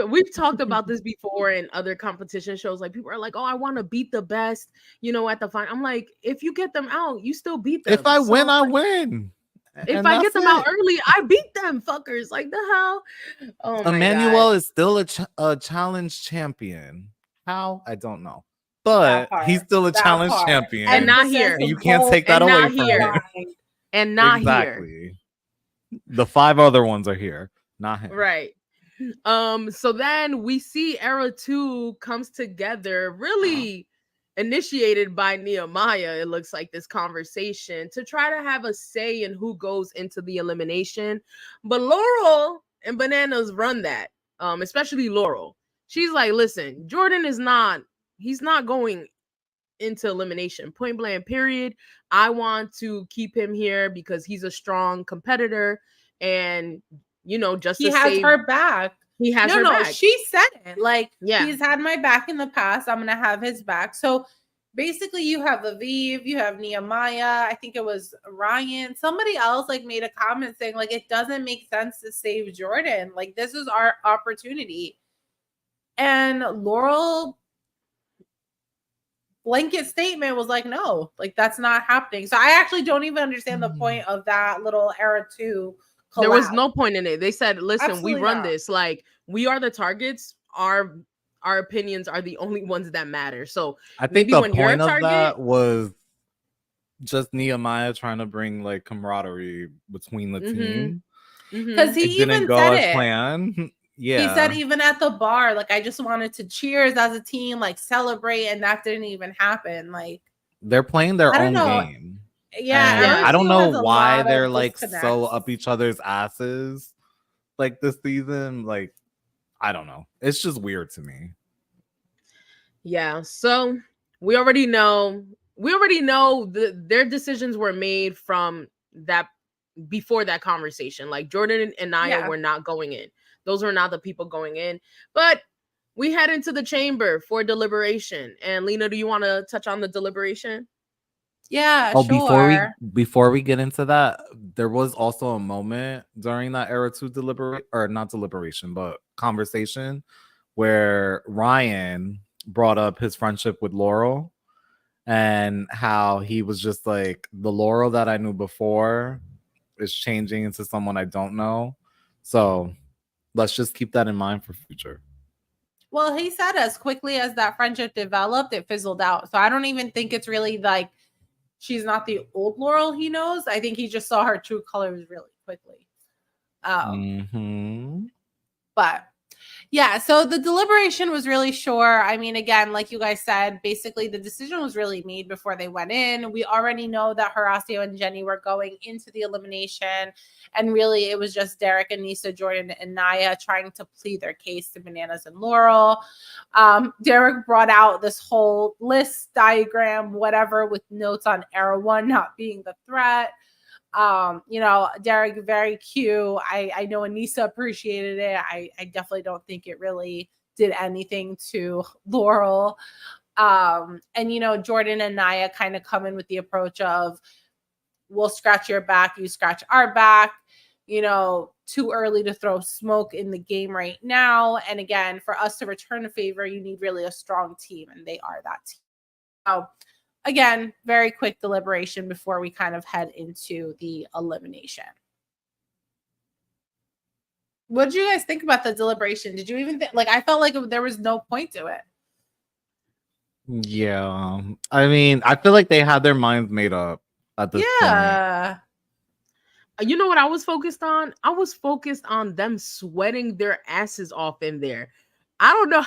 We've talked about this before in other competition shows. Like people are like, "Oh, I want to beat the best," at the final. I'm like, if you get them out, you still beat them. If I win, I win. If And I get them out it. early, I beat them fuckers. Like the hell? Oh my Emmanuel God. is still a challenge champion. How? I don't know. But he's still a challenge champion. And not here. And you can't take that and away not from here. him. And not exactly. here. The 5 other ones are here, not him. Right. So then we see Era 2 comes together, really initiated by Nehemiah. It looks like this conversation to try to have a say in who goes into the elimination. But Laurel and Bananas run that, especially Laurel. She's like, listen, Jordan he's not going into elimination, point blank, period. I want to keep him here because he's a strong competitor and just he has her back. He has her back. She said it. Like, yeah, he's had my back in the past. I'm gonna have his back. So basically, you have Aviv, you have Nehemiah. I think it was Ryan. Somebody else like made a comment saying like it doesn't make sense to save Jordan. Like this is our opportunity. And Laurel blanket statement was like, no, like that's not happening. So I actually don't even understand the point of that little Era 2 collab. There was no point in it. They said, listen, Absolutely we run not. this. Like, we are the targets. Our opinions are the only ones that matter. So I think maybe the when you're a point of target, that was just Nehemiah trying to bring like camaraderie between the team. Because he it didn't even go said as it. planned. Yeah. He said even at the bar, like I just wanted to cheers as a team, like celebrate, and that didn't even happen. Like they're playing their own know. game. Yeah, I don't RSU has know a why lot they're of like so disconnects. up each other's asses like this season. Like, I don't know. It's just weird to me. Yeah. So we already know their decisions were made from that before that conversation. Like Jordan and Naya were not going in. Those were not the people going in. But we head into the chamber for deliberation. And Lina, do you want to touch on the deliberation? Yeah, sure. Before we get into that, there was also a moment during that Era 2 deliberation, but conversation where Ryan brought up his friendship with Laurel and how he was just like, the Laurel that I knew before is changing into someone I don't know. So let's just keep that in mind for future. Well, he said as quickly as that friendship developed, it fizzled out. So I don't even think it's really like she's not the old Laurel he knows. I think he just saw her true colors really quickly. But Yeah, so the deliberation was really sure. I mean, again, like you guys said, basically the decision was really made before they went in. We already know that Horacio and Jenny were going into the elimination, and really it was just Derek, Aneesa, Jordan, and Naya trying to plead their case to Bananas and Laurel. Derek brought out this whole list, diagram, whatever, with notes on Era 1 not being the threat. Derek, very cute. I know Aneesa appreciated it. I definitely don't think it really did anything to Laurel. And Jordan and Naya kind of come in with the approach of, we'll scratch your back, you scratch our back. Too early to throw smoke in the game right now. And again, for us to return a favor, you need really a strong team, and they are that team. So again, very quick deliberation before we kind of head into the elimination. What did you guys think about the deliberation? Did you even think, I felt like there was no point to it. Yeah. I mean, I feel like they had their minds made up at this point. You know what I was focused on? I was focused on them sweating their asses off in there. I don't know.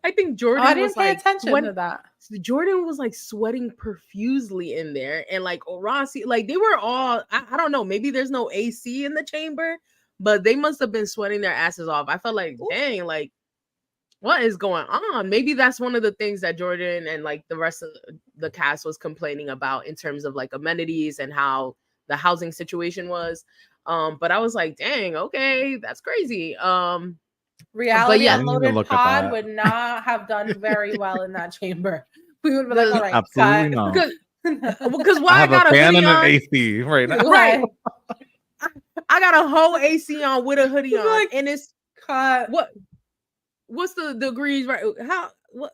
I think Jordan I didn't was pay attention to that. Jordan was sweating profusely in there, and Rossi, they were all, I don't know, maybe there's no AC in the chamber, but they must have been sweating their asses off. I felt like, dang, what is going on? Maybe that's one of the things that Jordan and the rest of the cast was complaining about in terms of amenities and how the housing situation was. But I was like, dang, okay, that's crazy. Reality Unloaded Pod would not have done very well in that chamber. We would be like, all right, absolutely not. Because why I got a fan hoodie and on? an AC right now. Right. I got a whole AC on with a hoodie on, and it's cut. What's the degrees? Right? What?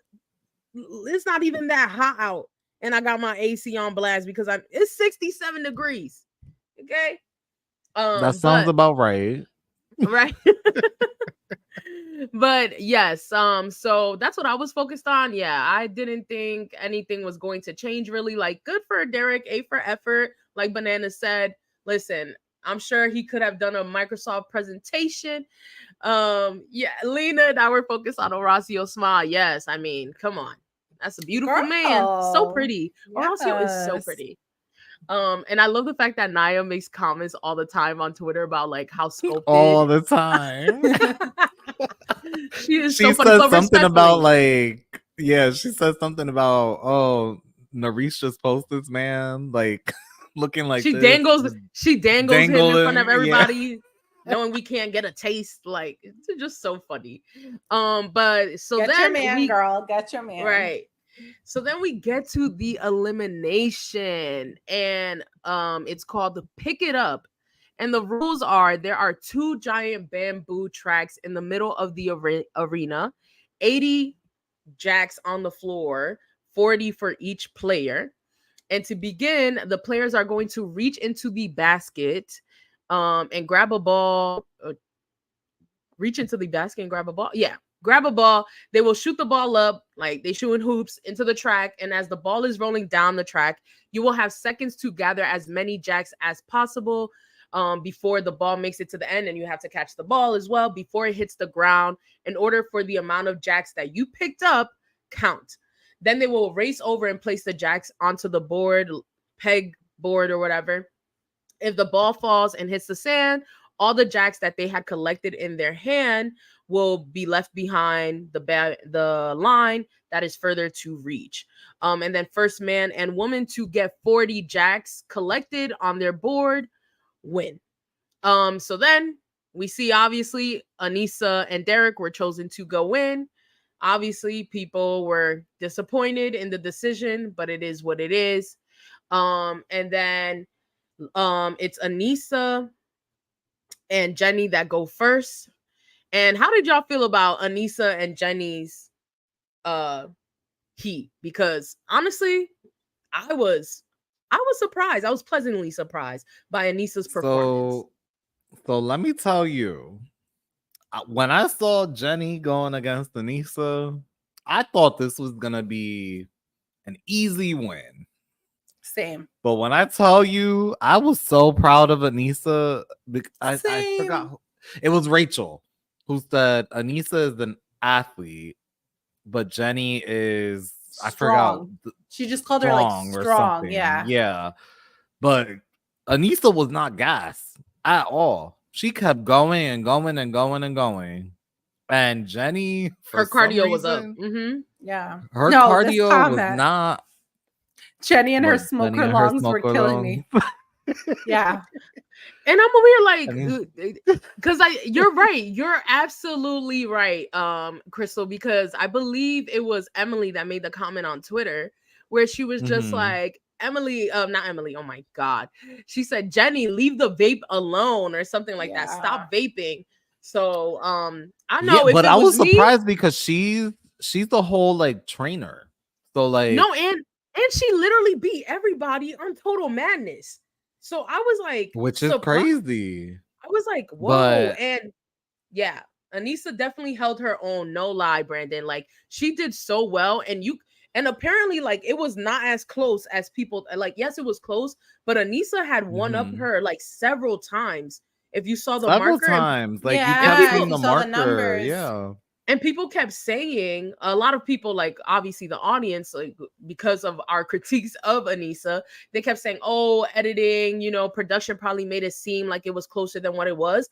It's not even that hot out, and I got my AC on blast because it's 67 degrees. Okay. That sounds about right. Right. But yes, so that's what I was focused on. Yeah, I didn't think anything was going to change really. Good for Derek, A for effort. Like Banana said, listen, I'm sure he could have done a Microsoft presentation. Yeah, Lina, now we're focused on Horacio smile. Yes, I mean, come on. That's a beautiful man. So pretty. Yes. Horacio is so pretty. And I love the fact that Naya makes comments all the time on Twitter about how sculpted all the time. She is she so funny. said something about she said something about Narice just posted man looking like she this. dangles him in front of everybody, knowing we can't get a taste. It's just so funny. But so get then your man, girl, get your man. Right. So then we get to the elimination, and it's called the Pick It Up. And the rules are there are 2 giant bamboo tracks in the middle of the arena, 80 jacks on the floor, 40 for each player. And to begin, the players are going to reach into the basket and grab a ball. Reach into the basket and grab a ball. Yeah. Grab a ball. They will shoot the ball up they shooting hoops into the track. And as the ball is rolling down the track, you will have seconds to gather as many jacks as possible before the ball makes it to the end. And you have to catch the ball as well before it hits the ground in order for the amount of jacks that you picked up count. Then they will race over and place the jacks onto the board, peg board or whatever. If the ball falls and hits the sand, all the jacks that they had collected in their hand will be left behind the line that is further to reach. And then first man and woman to get 40 jacks collected on their board win. So then we see obviously Aneesa and Derek were chosen to go in. Obviously, people were disappointed in the decision, but it is what it is. And then it's Aneesa and Jenny that go first. And how did y'all feel about Aneesa and Jenny's heat? Because honestly, I was surprised. I was pleasantly surprised by Aneesa's performance. So let me tell you, when I saw Jenny going against Aneesa, I thought this was gonna be an easy win. Same. But when I tell you, I was so proud of Aneesa. I forgot. It was Rachel. who said Aneesa is an athlete, but Jenny is I forgot Strong. She just called her like strong or strong. something. Yeah. Yeah. But Aneesa was not gas at all. She kept going and going and going and going. And Jenny, for Her some cardio was up. reason, Yeah. her No, this cardio was comment. not. Jenny and her What, Jenny smoker and her lungs were smoker killing lungs? me. Yeah. And I'm over here like, And because you're right. You're absolutely right, Crystal, because I believe it was Emily that made the comment on Twitter where she was just Mhm. like, Emily, not Emily, oh my God. She said, Jenny, leave the vape alone or something like that. Stop vaping. So I know yeah, if but it I was was me, surprised because she's the whole like trainer. So like no, and she literally beat everybody on Total Madness. So I was like, which is surprised. crazy. I was like, whoa. But And yeah, Aneesa definitely held her own. No lie, Brandon. Like she did so well. And apparently, like it was not as close as people like. Yes, it was close, but Aneesa had one up Mhm. her like several times. If you saw the several marker, times, like you Yeah, kept people- seeing you the saw the marker. numbers. Yeah. and people kept saying, a lot of people, like obviously the audience, like because of our critiques of Aneesa, they kept saying, oh, editing, production probably made it seem like it was closer than what it was.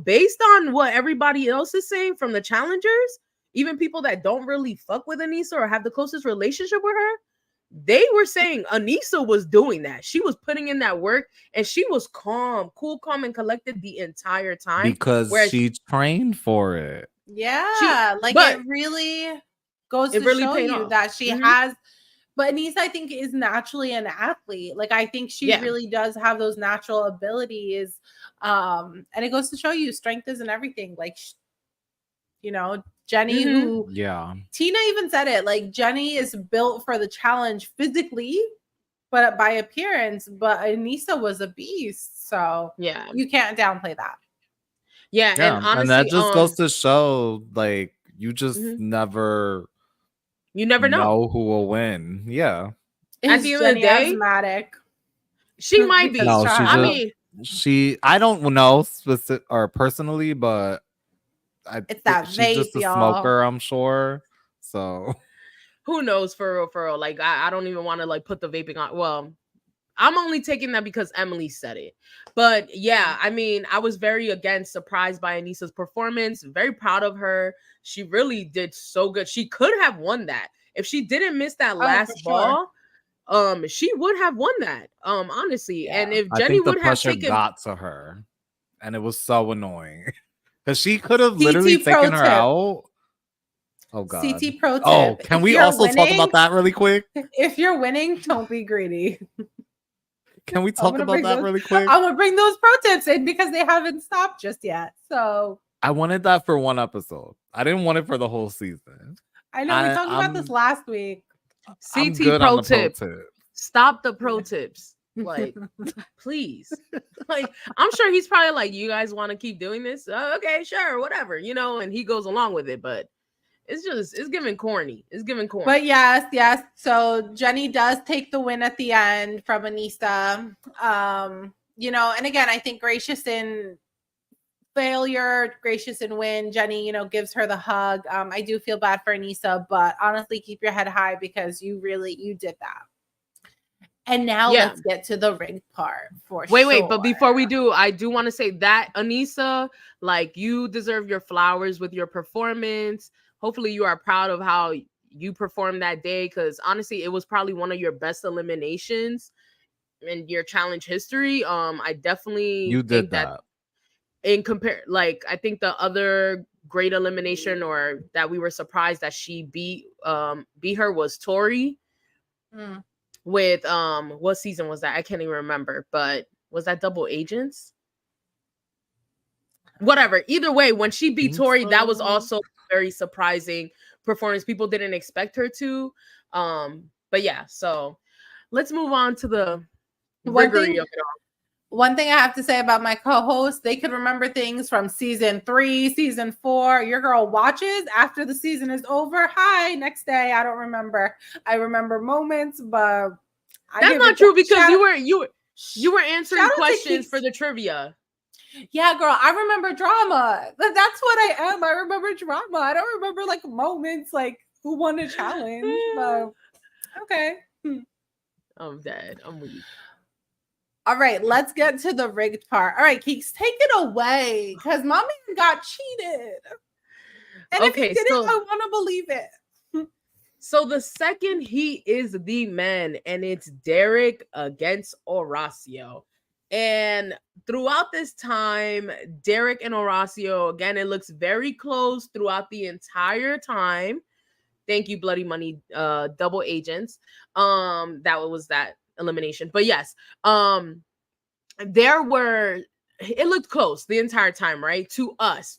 Based on what everybody else is saying from the challengers, even people that don't really fuck with Aneesa or have the closest relationship with her, they were saying Aneesa was doing that. She was putting in that work and she was cool, calm, and collected the entire time. Because Whereas she trained for it. Yeah. Like but it really goes it to really show paid you off. that she Mhm. has. But Aneesa, I think, is naturally an athlete. Like I think she Yeah. really does have those natural abilities. And it goes to show you strength isn't everything. Like, Jenny, Mhm. who Yeah. Tina even said it, like Jenny is built for the challenge physically, but by appearance. But Aneesa was a beast, so Yeah. you can't downplay that. Yeah, Yeah. and honestly, And that just goes to show like you just Mhm. never you never know. who will win. Yeah. At Is the end of the Jenny day, asthmatic? she might be. Because No, she I just mean, I don't know specific or personally, but It's that she's just vape, a y'all. smoker, I'm sure. So who knows for real? Like I don't even want to like put the vaping on. Well, I'm only taking that because Emily said it. But yeah, I mean, I was very surprised by Aneesa's performance. Very proud of her. She really did so good. She could have won that. If she didn't miss that last ball, she would have won that. Honestly. Yeah. And if I Jenny think the would have pressure taken got to her, and it was so annoying because she could have CT literally pro taken her tip. out. Oh god. CT pro tip. Oh, can If we you're also talk winning- about that really quick? If you're winning, don't be greedy. Can we I'm talk gonna about bring that those- really quick? I'm gonna bring those pro tips in because they haven't stopped just yet. So I wanted that for one episode. I didn't want it for the whole season. I know we talked about this last week. I'm CT good pro on the tip. pro tip. Stop the pro tips. Like, please. Like, I'm sure he's probably like, you guys want to keep doing this? Okay, sure, whatever, and he goes along with it, but it's giving corny. It's giving corny. But yes. So Jenny does take the win at the end from Aneesa. And again, I think gracious in failure, gracious in win. Jenny, gives her the hug. I do feel bad for Aneesa, but honestly, keep your head high because you did that. And now let's get to the rigged part for sure. Wait, but before we do, I do want to say that Aneesa, like you deserve your flowers with your performance. Hopefully you are proud of how you performed that day, because honestly, it was probably one of your best eliminations in your challenge history. I definitely think that in I think the other great elimination or that we were surprised that she beat her was Tori. With what season was that? I can't even remember, but was that Double Agents? Whatever. Either way, when she beat Tori, that was also very surprising performance. People didn't expect her to. But yeah, so let's move on to the riggery of it all. One thing I have to say about my co-hosts, they could remember things from season 3, season 4. Your girl watches after the season is over. Hi, next day. I don't remember. I remember moments, but that's not true because you were answering questions for the trivia. Yeah, girl, I remember drama. That's what I am. I remember drama. I don't remember like moments like who won a challenge. But okay. I'm dead. I'm weak. All right, let's get to the rigged part. All right, Keeks, take it away because my man got cheated. And if he Okay, didn't, so I want to believe it. so the second he is the man, and it's Derek against Horacio. And throughout this time, Derek and Horacio, again, it looks very close throughout the entire time. Thank you, Bloody Money, double agents. That was that elimination. But yes, it looked close the entire time, right? To us.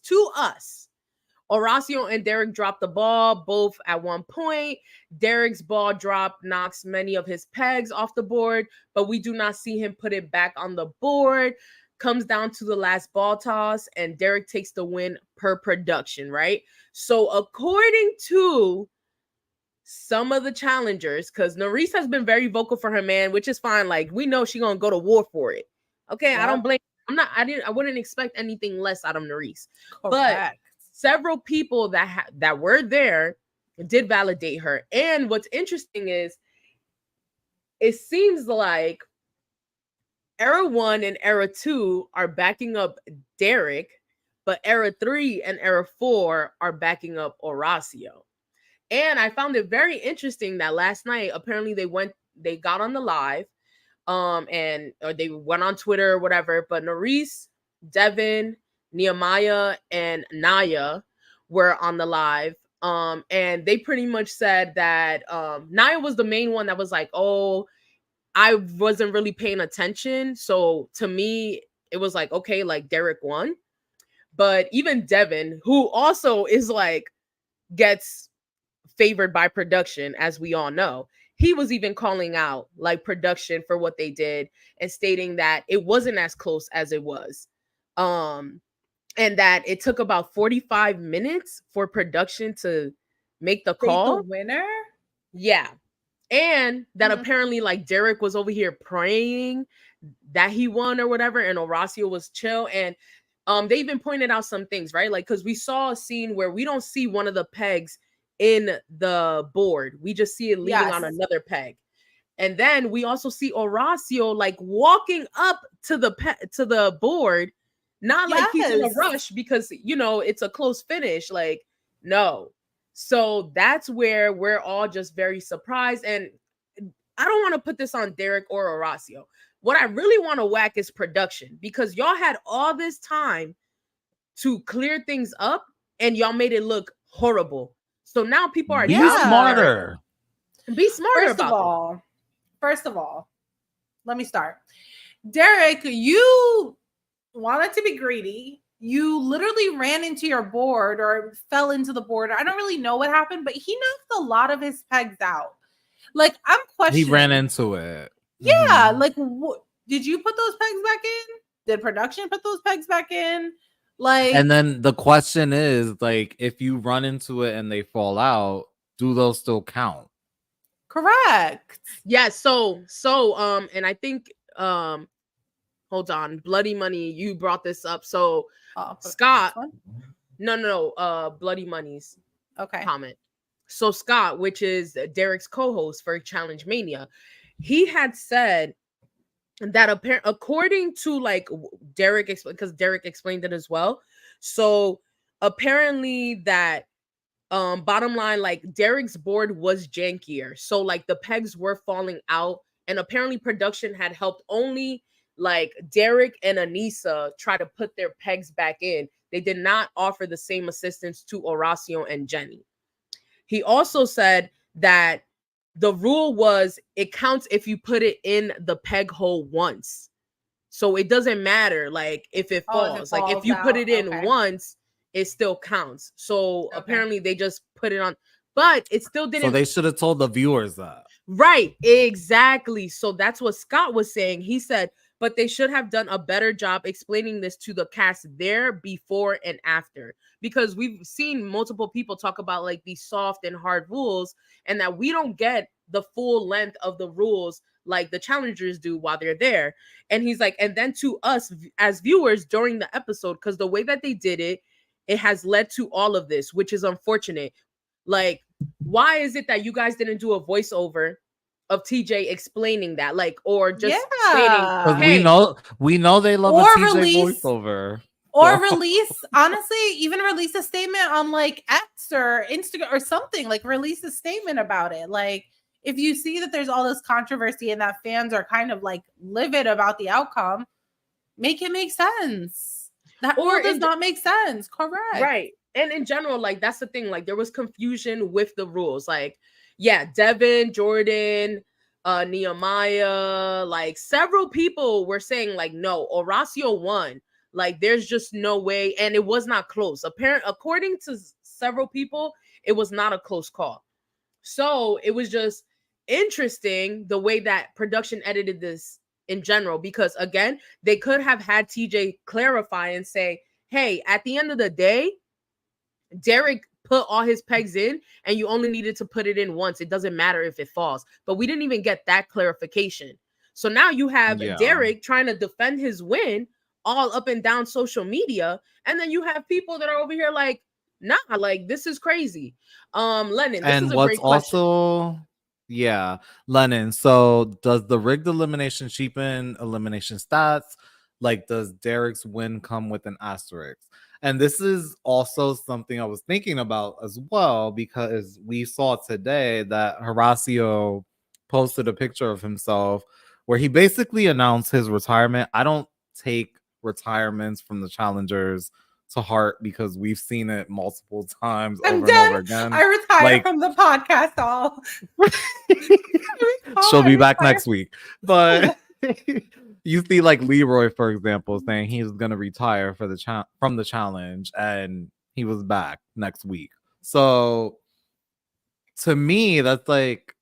Horacio and Derek dropped the ball both at one point. Derek's ball drop knocks many of his pegs off the board, but we do not see him put it back on the board. Comes down to the last ball toss, and Derek takes the win per production, right? So according to some of the challengers, because Nerese has been very vocal for her man, which is fine. Like, we know she's gonna go to war for it. Okay, yep. I don't blame. I wouldn't expect anything less out of Nerese. But several people that were there did validate her. And what's interesting is it seems like Era 1 and Era 2 are backing up Derek, but Era 3 and Era 4 are backing up Horacio. And I found it very interesting that last night, apparently they got on the live, or they went on Twitter or whatever, but Nerese, Devin, Nehemiah, and Naya were on the live. And they pretty much said that Naya was the main one that was like, oh, I wasn't really paying attention. So to me, it was like, okay, like Derek won. But even Devin, who also is like, gets favored by production, as we all know, he was even calling out like production for what they did and stating that it wasn't as close as it was. And that it took about 45 minutes for production to make the call. The winner? Yeah. And that apparently like Derek was over here praying that he won or whatever, and Horacio was chill. And they even pointed out some things, right? Like, because we saw a scene where we don't see one of the pegs in the board. We just see it leaning on another peg. And then we also see Horacio like walking up to the board, not like he's in a rush because, you know, it's a close finish. Like, no. So that's where we're all just very surprised. And I don't want to put this on Derek or Horacio. What I really want to whack is production, because y'all had all this time to clear things up and y'all made it look horrible. So now people are smarter. Be smarter about it. First of all, let me start. Derek, you wanted to be greedy. You literally ran into your board or fell into the board. I don't really know what happened, but he knocked a lot of his pegs out. Like, I'm questioning. He ran into it. Yeah. Like, did you put those pegs back in? Did production put those pegs back in? Like, and then the question is, like, if you run into it and they fall out, do those still count? Correct. Yeah. So, and I think, hold on, Bloody Money, you brought this up. So, Scott, no, Bloody Money's comment. So Scott, which is Derek's co-host for Challenge Mania, he had said that according to like Derek, because Derek explained it as well. So apparently that bottom line, like Derek's board was jankier, so like the pegs were falling out, and apparently production had helped only like Derek and Aneesa try to put their pegs back in. They did not offer the same assistance to Horacio and Jenny. He also said that the rule was it counts if you put it in the peg hole once. So it doesn't matter like if it falls. Like if you put it in once, it still counts. So apparently they just put it on, but it still didn't. So they should have told the viewers that. Right, exactly. So that's what Scott was saying. He said, but they should have done a better job explaining this to the cast there before and after, because we've seen multiple people talk about like these soft and hard rules and that we don't get the full length of the rules like the challengers do while they're there. And he's like, and then to us as viewers during the episode, because the way that they did it, it has led to all of this, which is unfortunate. Like, why is it that you guys didn't do a voiceover of TJ explaining that, like, or just stating, Because hey, we know they love a Or TJ release- voiceover. Or So- release, honestly, even release a statement on like X or Instagram or something. Like release a statement about it. Like if you see that there's all this controversy and that fans are kind of like livid about the outcome, make it make sense. That Or rule does in- not make sense. Correct. right. And in general, like, that's the thing. Like, there was confusion with the rules. Like, yeah, Devin, Jordan, Nehemiah, like, several people were saying, like, no, Horacio won. Like, there's just no way. And it was not close. According to several people, it was not a close call. So it was just interesting the way that production edited this in general, because again, they could have had TJ clarify and say, hey, at the end of the day, Derek put all his pegs in and you only needed to put it in once. It doesn't matter if it falls. But we didn't even get that clarification. So now you have Derek trying to defend his win all up and down social media. And then you have people that are over here like, nah, like, this is crazy. Lennon, this is a great question. Also, yeah, Lennon. So does the rigged elimination cheapen elimination stats? Like, does Derek's win come with an asterisk? And this is also something I was thinking about as well, because we saw today that Horacio posted a picture of himself where he basically announced his retirement. I don't take retirements from the challengers to heart because we've seen it multiple times over and over again. I retire from the podcast. All she'll be back next week, but you see, like Leroy, for example, saying he's gonna retire for from the challenge, and he was back next week. So to me, that's like,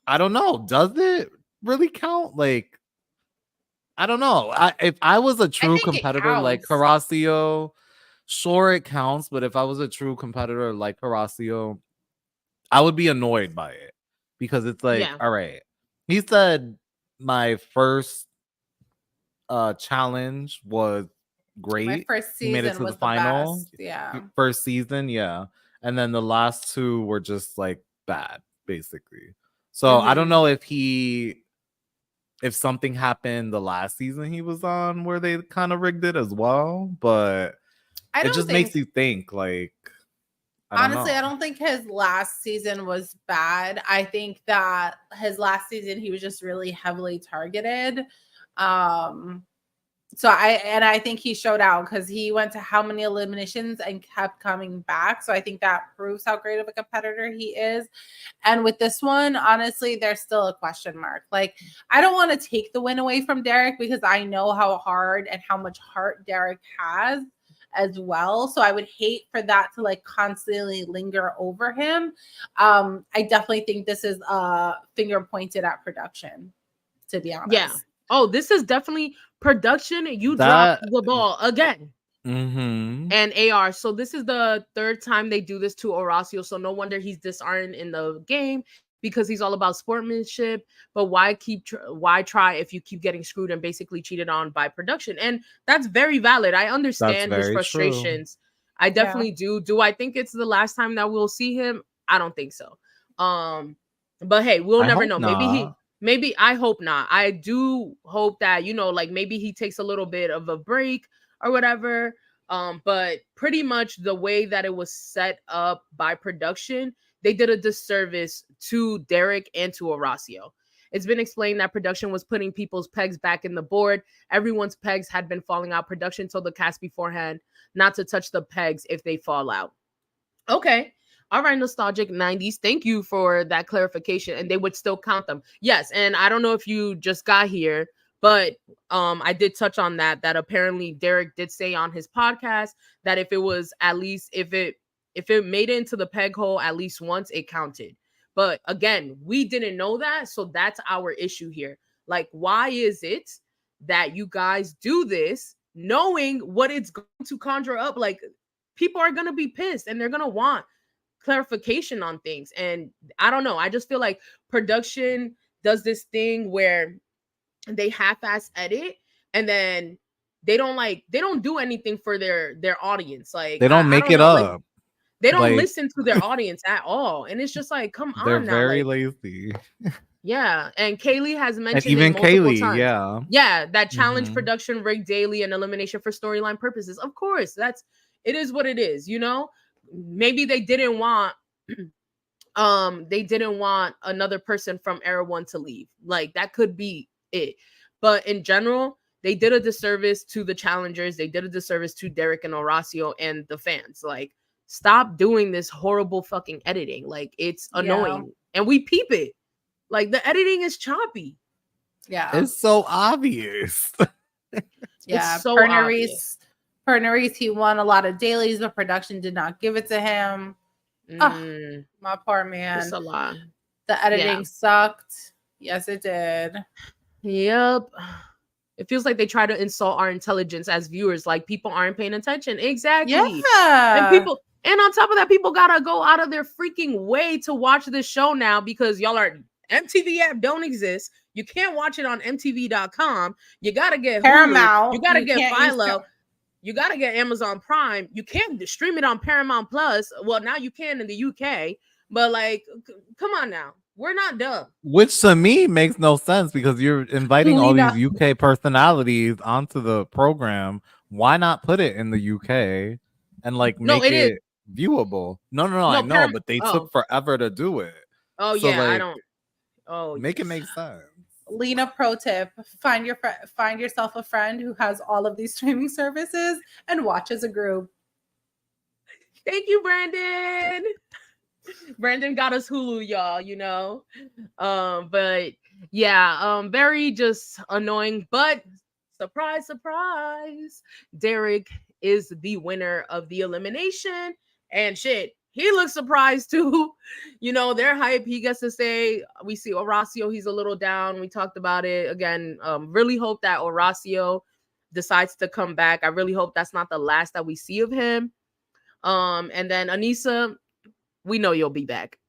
I don't know. Does it really count? Like, I don't know. If I was a true competitor like Horacio, sure, it counts. But if I was a true competitor like Horacio, I would be annoyed by it, because it's like, all right, he said my first challenge was great. My first season made it to was the final. Best. Yeah. First season, yeah. And then the last two were just like bad, basically. So I don't know if something happened the last season he was on where they kind of rigged it as well, but it just makes you think, like, honestly, I don't think his last season was bad. I think that his last season he was just really heavily targeted. So I think he showed out because he went to how many eliminations and kept coming back. So I think that proves how great of a competitor he is. And with this one, honestly, there's still a question mark. Like, I don't want to take the win away from Derek because I know how hard and how much heart Derek has as well. So I would hate for that to like constantly linger over him. I definitely think this is finger pointed at production, to be honest. Yeah. Oh, this is definitely production. You dropped the ball again. And AR. So this is the third time they do this to Horacio. So no wonder he's disarmed in the game, because he's all about sportsmanship. But why try if you keep getting screwed and basically cheated on by production? And that's very valid. I understand his frustrations. True. I definitely do. Do I think it's the last time that we'll see him? I don't think so. But hey, we'll never know. Maybe I hope not. I do hope that, like, maybe he takes a little bit of a break or whatever. But pretty much the way that it was set up by production, they did a disservice to Derek and to Horacio. It's been explained that production was putting people's pegs back in the board. Everyone's pegs had been falling out. Production told the cast beforehand not to touch the pegs if they fall out. Okay. All right, nostalgic 90s. Thank you for that clarification. And they would still count them. Yes. And I don't know if you just got here, but I did touch on that apparently Derek did say on his podcast that if it was at least, if it made it into the peg hole at least once, it counted. But again, we didn't know that. So that's our issue here. Like, why is it that you guys do this knowing what it's going to conjure up? Like, people are going to be pissed and they're going to want clarification on things. And I don't know. I just feel like production does this thing where they half-ass edit, and then they don't do anything for their audience. Like They don't I make don't it know. Like up. they don't Like, listen to their audience at all. And it's just like, come they're on now. very Like, lazy. yeah. And Kaylee has And mentioned even it multiple Kaylee, times. yeah. Yeah, that challenge Mhm. production rigged daily and elimination for storyline purposes. Of course, it is what it is, you know? Maybe they didn't want another person from Era 1 to leave. Like that could be it. But in general, they did a disservice to the challengers. They did a disservice to Derek and Horacio and the fans. Like, stop doing this horrible fucking editing. Like, it's annoying. And we peep it. Like, the editing is choppy. Yeah. It's so obvious. Yeah. It's so obvious. Pernarice, he won a lot of dailies, but production did not give it to him. Oh, my poor man. It's a lot. The editing sucked. Yes, it did. Yep. It feels like they try to insult our intelligence as viewers. Like, people aren't paying attention. Exactly. Yeah. And on top of that, people gotta go out of their freaking way to watch this show now because y'all are MTV app don't exist. You can't watch it on MTV.com. You gotta get Paramount. Hulu. You gotta get Philo. You gotta get Amazon Prime. You can't stream it on Paramount Plus. Well, now you can in the UK. But like, come on now. We're not dumb. Which to me makes no sense because you're inviting all these UK personalities onto the program. Why not put it in the UK and like make it viewable? No, I know, but they took forever to do it. Oh so, yeah, like, I don't. Oh, make it make sense. Lina, pro tip: find yourself a friend who has all of these streaming services and watch as a group. Thank you, Brandon. Brandon got us Hulu, y'all, you know. But yeah, very just annoying, but surprise, Derek is the winner of the elimination. And shit, he looks surprised too. You know, they're hype. He gets to say, we see Horacio, he's a little down. We talked about it again. Really hope that Horacio decides to come back. I really hope that's not the last that we see of him. And then Aneesa, we know you'll be back.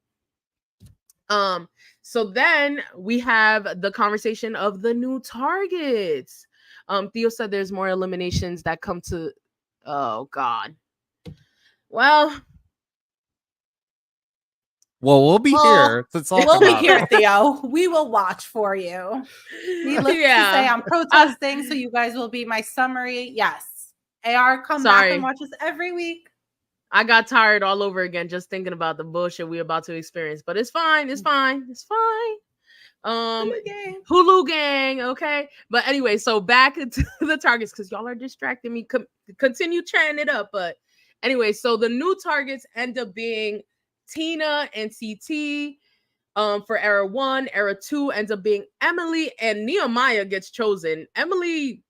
So then we have the conversation of the new targets. Theo said there's more eliminations that come to. Oh God. Well, we'll be here to talk about. We'll be here, Theo. We will watch for you. Needless to say, I'm protesting, so you guys will be my summary. Yes, AR, come back and watch us every week. I got tired all over again just thinking about the bullshit we're about to experience, but it's fine. It's fine. Hulu gang, okay. But anyway, so back to the targets because y'all are distracting me. Continue chatting it up, but anyway, so the new targets end up being Tina and CT. For Era 1, Era 2 ends up being Emily, and Nehemiah gets chosen. Emily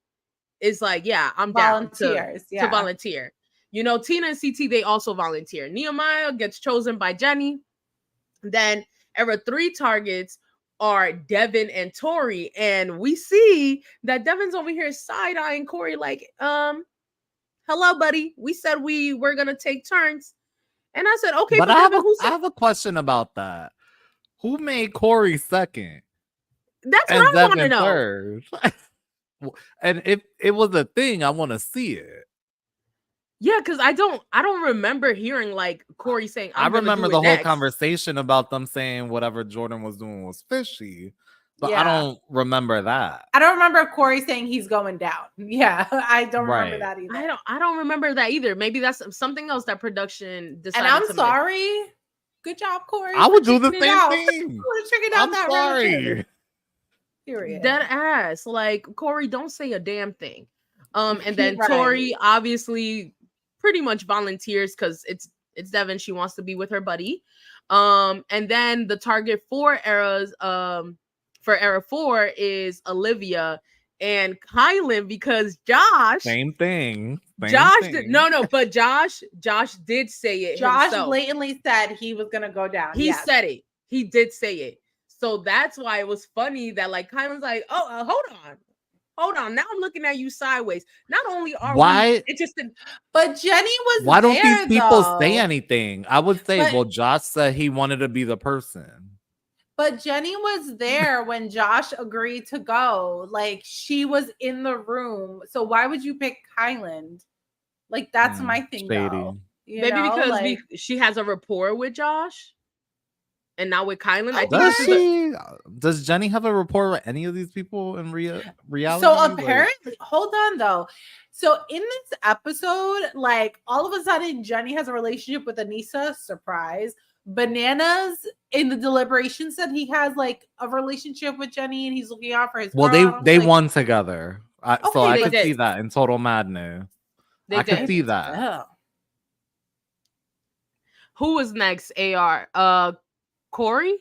is like, yeah, I'm down to volunteer. You know, Tina and CT, they also volunteer. Nehemiah gets chosen by Jenny. Then Era 3 targets are Devin and Tori. And we see that Devin's over here side-eyeing Corey like, hello, buddy. We said we were going to take turns. And I said, okay, but I have a question about that. Who made Corey second? That's what I want to know. Third? And if it was a thing, I want to see it. Yeah, because I don't remember hearing like Corey saying. I remember the whole conversation about them saying whatever Jordan was doing was fishy, but I don't remember that. I don't remember Corey saying he's going down. Yeah, I don't remember that either. I don't remember that either. Maybe that's something else that production decided. And I'm sorry. Good job, Corey. I would do the same thing. I'm sorry. Period. Dead ass. Like, Corey, don't say a damn thing. And then Tori obviously pretty much volunteers because it's Devin. She wants to be with her buddy. And then the target for Era 4 is Olivia and Kylan because Josh. Same thing. But Josh did say it. Josh blatantly said he was gonna go down. He said it. He did say it. So that's why it was funny that like Kylan's like, oh, hold on. hold on. Now I'm looking at you sideways. Not only are Why? we interested, But Jenny was Why don't these there, people though. say anything? I would say, But- well, Josh said he wanted to be the person. But Jenny was there when Josh agreed to go. Like, she was in the room. So why would you pick Kyland? Like, that's my thing, Shady. though. You maybe know, because like, she has a rapport with Josh, and not with Kylan. I think Does this is she? Does Jenny have a rapport with any of these people in reality? So Like, apparently, hold on though. So in this episode, like all of a sudden, Jenny has a relationship with Aneesa. Surprise. Bananas in the Deliberation said he has like a relationship with Jenny and he's looking out for his well, girl. And I was they like, won together. So Okay, I they could did. see that in Total Madness. they I could did. see that. yeah. Who was next? AR. Corey.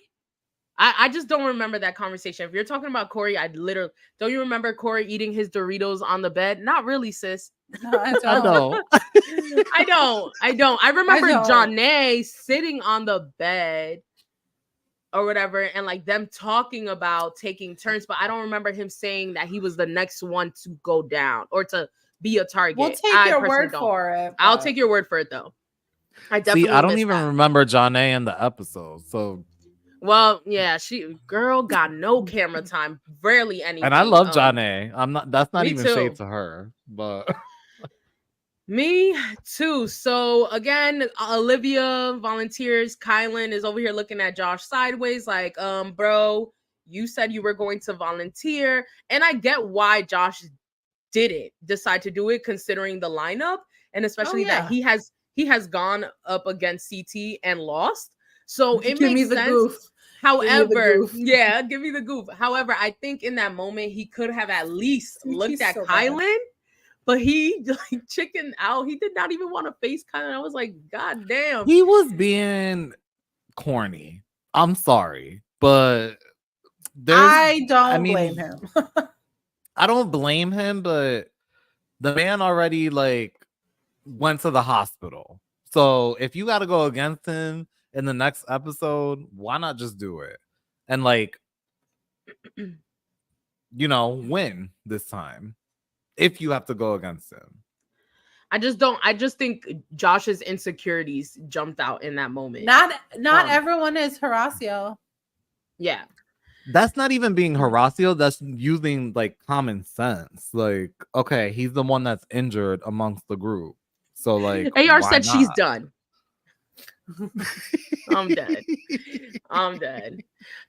I just don't remember that conversation. If you're talking about Corey, I literally don't. You remember Corey eating his Doritos on the bed? Not really, sis. No, I I don't. know. I don't. I remember don't. Johnny sitting on the bed or whatever, and like them talking about taking turns, but I don't remember him saying that he was the next one to go down or to be a target. We'll take I your personally word don't. for it. I'll but- take your word for it though. I definitely See, I don't missed even that. remember Johnny in the episode. So, Well, yeah, she girl got no camera time, rarely anything. and I love Johnny. I'm not. That's not me even too. shade to her, but Me too. So again, Olivia volunteers. Kylan is over here looking at Josh sideways, like, bro, you said you were going to volunteer, and I get why Josh didn't decide to do it, considering the lineup, and especially that he has gone up against CT and lost. So it Give me makes the sense. goof. However, goof. yeah, give me the goof. However, I think in that moment he could have at least looked at so bad. Kylan. But he like chickened out. He did not even want to face Kylan. I was like, God damn. he was being corny. I'm sorry, but I don't blame him. I don't blame him, but the man already like went to the hospital. So if you got to go against him in the next episode, why not just do it and like, win this time? If you have to go against him. I just think Josh's insecurities jumped out in that moment. Not everyone is Horacio. Yeah. That's not even being Horacio. That's using like common sense. Like, okay, he's the one that's injured amongst the group. So like AR why said she's not? done. I'm dead. I'm dead.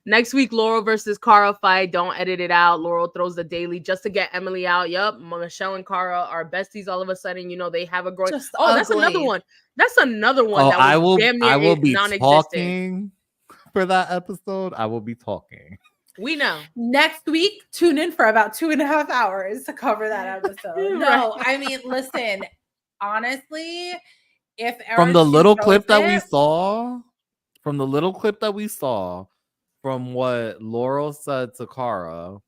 Next week, Laurel versus Cara fight. Don't edit it out. Laurel throws the daily just to get Emily out. Yup. Michelle and Cara are besties all of a sudden. They have a growing. Just that's ugly. another one. That's another one that I was will damn near I will be non-existent. talking for that episode. I will be talking. We know. Next week, tune in for about 2.5 hours to cover that episode. No, I mean, listen, honestly, if From the little clip that we saw, from what Laurel said to Cara,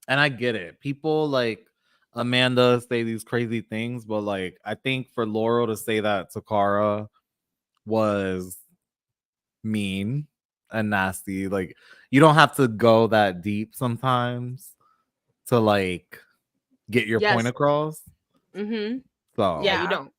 and I get it. People like Amanda say these crazy things, but like I think for Laurel to say that to Cara was mean and nasty. Like you don't have to go that deep sometimes to like get your point across. Mm-hmm. So yeah, you don't.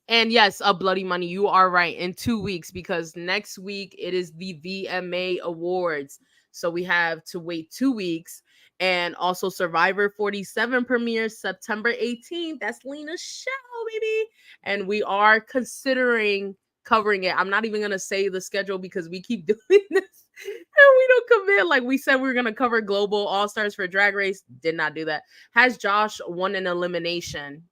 And yes, a Bloody Money. You are right. In 2 weeks, because next week it is the VMA Awards. So we have to wait 2 weeks. And also Survivor 47 premieres September 18th. That's Lina's show, baby. And we are considering covering it. I'm not even going to say the schedule because we keep doing this. And we don't commit. Like we said, we were going to cover Global All-Stars for Drag Race. Did not do that. Has Josh won an elimination?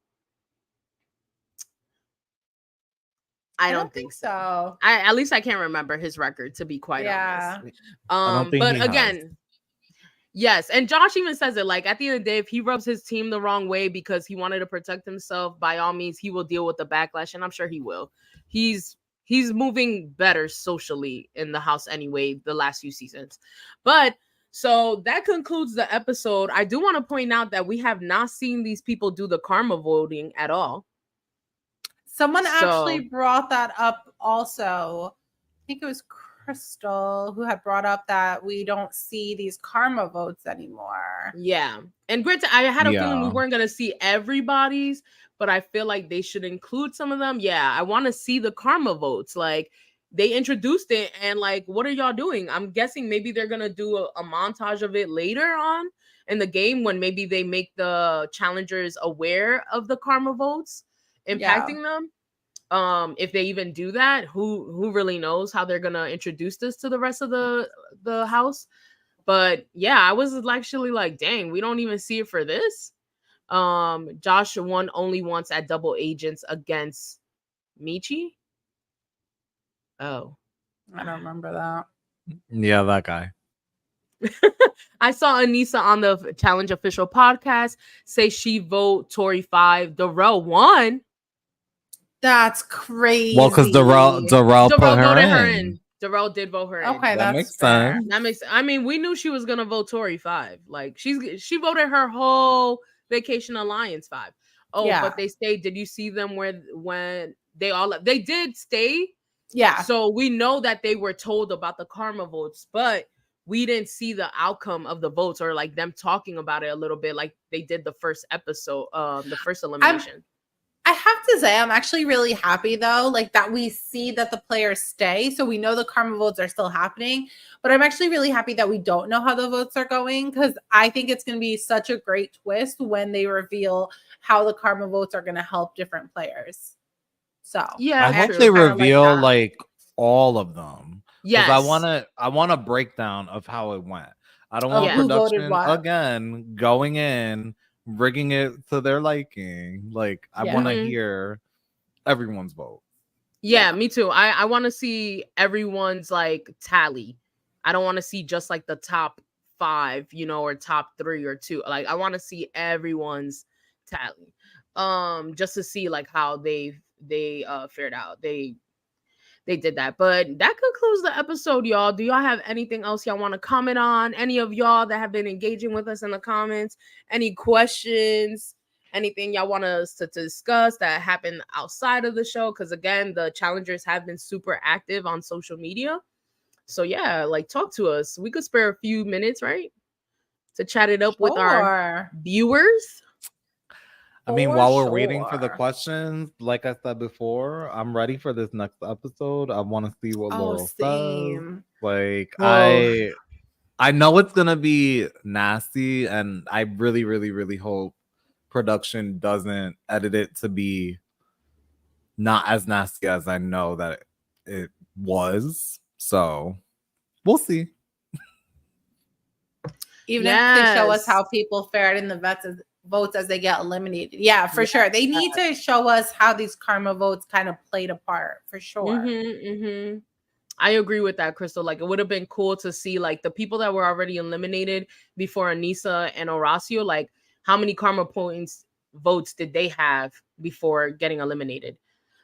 I don't think so. At least I can't remember his record, to be quite honest. I don't think but again, yes, and Josh even says it, like at the end of the day, if he rubs his team the wrong way because he wanted to protect himself, by all means, he will deal with the backlash, and I'm sure he will. He's moving better socially in the house anyway, the last few seasons. But so that concludes the episode. I do want to point out that we have not seen these people do the karma voting at all. Someone actually brought that up also. I think it was Crystal, who had brought up that we don't see these karma votes anymore. Yeah. And granted, I had a feeling we Yeah. weren't going to see everybody's, but I feel like they should include some of them. Yeah. I want to see the karma votes. Like, they introduced it, and like, what are y'all doing? I'm guessing maybe they're going to do a montage of it later on in the game when maybe they make the challengers aware of the karma votes impacting them. If they even do that, who really knows how they're gonna introduce this to the rest of the house. But yeah, I was actually like, dang, we don't even see it for this. Josh won only once at double agents against Michi. Oh, I don't remember that. Yeah, that guy. I saw Aneesa on the Challenge Official podcast say she vote Tori 5. Darrell won. That's crazy. Well, because Darrell put voted her her in. in. Darrell did vote her in. Okay, That that's makes fair. sense. That makes. I mean, we knew she was gonna vote Tori 5. Like, she voted her whole Vacation Alliance 5. Oh, Yeah. but they stayed. Did you see them when they all left? They did stay. Yeah. So we know that they were told about the karma votes, but we didn't see the outcome of the votes or like them talking about it a little bit, like they did the first episode, the first elimination. I have to say, I'm actually really happy though, like that we see that the players stay. So we know the karma votes are still happening, but I'm actually really happy that we don't know how the votes are going, because I think it's going to be such a great twist when they reveal how the karma votes are going to help different players. So Yeah, I hope true. they kinda like reveal that. like all of them. Yes. I want a breakdown of how it went. I don't Oh, want who voted production what? again going in, rigging it to their liking. Like, I Yeah. want to Mhm. hear everyone's vote. Yeah, me too. I want to see everyone's like tally. I don't want to see just like the top 5, or top 3 or 2. Like, I want to see everyone's tally. Just to see like how they fared out. They did that. But that concludes the episode, y'all. Do y'all have anything else y'all want to comment on? Any of y'all that have been engaging with us in the comments? Any questions? Anything y'all want us to discuss that happened outside of the show? Because again, the challengers have been super active on social media. So yeah, like, talk to us. We could spare a few minutes, right? To chat it up with our viewers. I mean, For while we're waiting for the sure. questions, like I said before, I'm ready for this next episode. I want to see what Laurel says. Same. Like, Oh. I know it's gonna be nasty, and I really, really, really hope production doesn't edit it to be not as nasty as I know that it was. So we'll see. Even if they show us Yes. how people fared in the votes as they get eliminated. Yeah, for sure. They need to show us how these karma votes kind of played a part, for sure. I agree with that, Crystal. Like, it would have been cool to see like the people that were already eliminated before Aneesa and Horacio, like how many karma votes did they have before getting eliminated?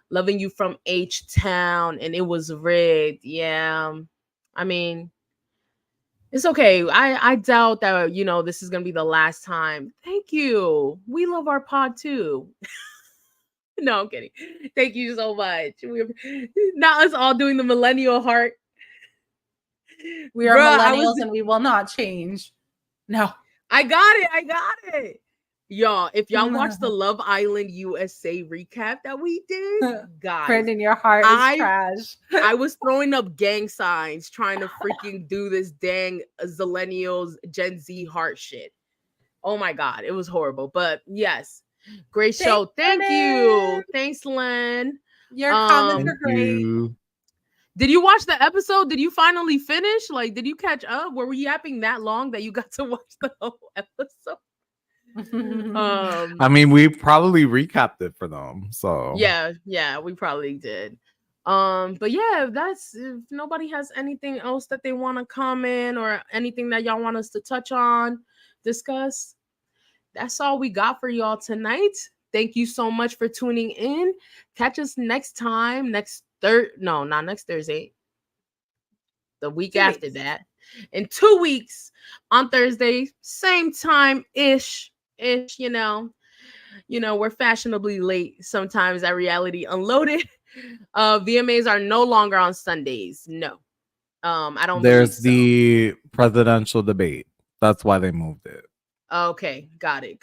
Loving you from H-Town, and it was rigged. Yeah. I mean, it's okay. I doubt that, this is going to be the last time. Thank you. We love our pod too. No, I'm kidding. Thank you so much. We're not us all doing the millennial heart. We are Bruh, millennials and we will not change. No. I got it. Y'all, if y'all watched the Love Island USA recap that we did, guys, Brandon, your heart is trash. I was throwing up gang signs trying to freaking do this dang Zillennials Gen Z heart shit. Oh my God, it was horrible. But yes, great show. Thank you. Thanks, Len. Your comments Thank are great. you. Did you watch the episode? Did you finally finish? Like, did you catch up? Were we yapping that long that you got to watch the whole episode? I mean, we probably recapped it for them. So yeah, we probably did. But yeah, that's, if nobody has anything else that they want to comment or anything that y'all want us to touch on, discuss, that's all we got for y'all tonight. Thank you so much for tuning in. Catch us next time, not next Thursday. The week after that. In 2 weeks on Thursday, same time ish, we're fashionably late sometimes at Reality Unloaded. VMAs are no longer on Sundays. No. I don't There's believe the presidential debate. That's why they moved it. so. Okay, got it.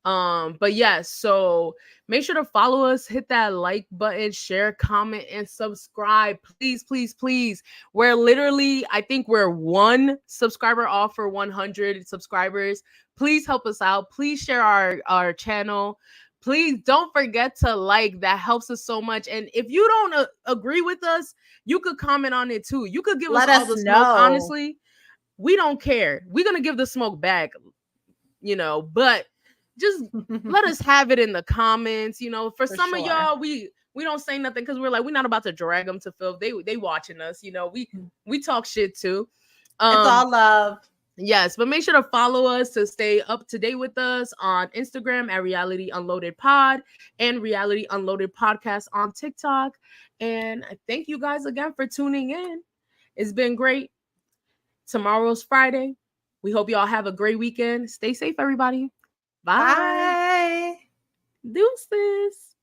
But yes, so make sure to follow us, hit that like button, share, comment, and subscribe. Please, please, please. We're literally, I think we're 1 subscriber off for 100 subscribers. Please help us out. Please share our channel. Please don't forget to like. That helps us so much. And if you don't agree with us, you could comment on it too. You could give Let us all us the smoke. know. Honestly, we don't care. We're gonna give the smoke back, but just let us have it in the comments. For some of y'all, we don't say nothing because we're like, we're not about to drag them to filth. They watching us. We talk shit too. It's all love. Yes, but make sure to follow us to stay up to date with us on Instagram at Reality Unloaded Pod and Reality Unloaded Podcast on TikTok. And I thank you guys again for tuning in. It's been great. Tomorrow's Friday. We hope y'all have a great weekend. Stay safe, everybody. Bye. Bye. Deuces.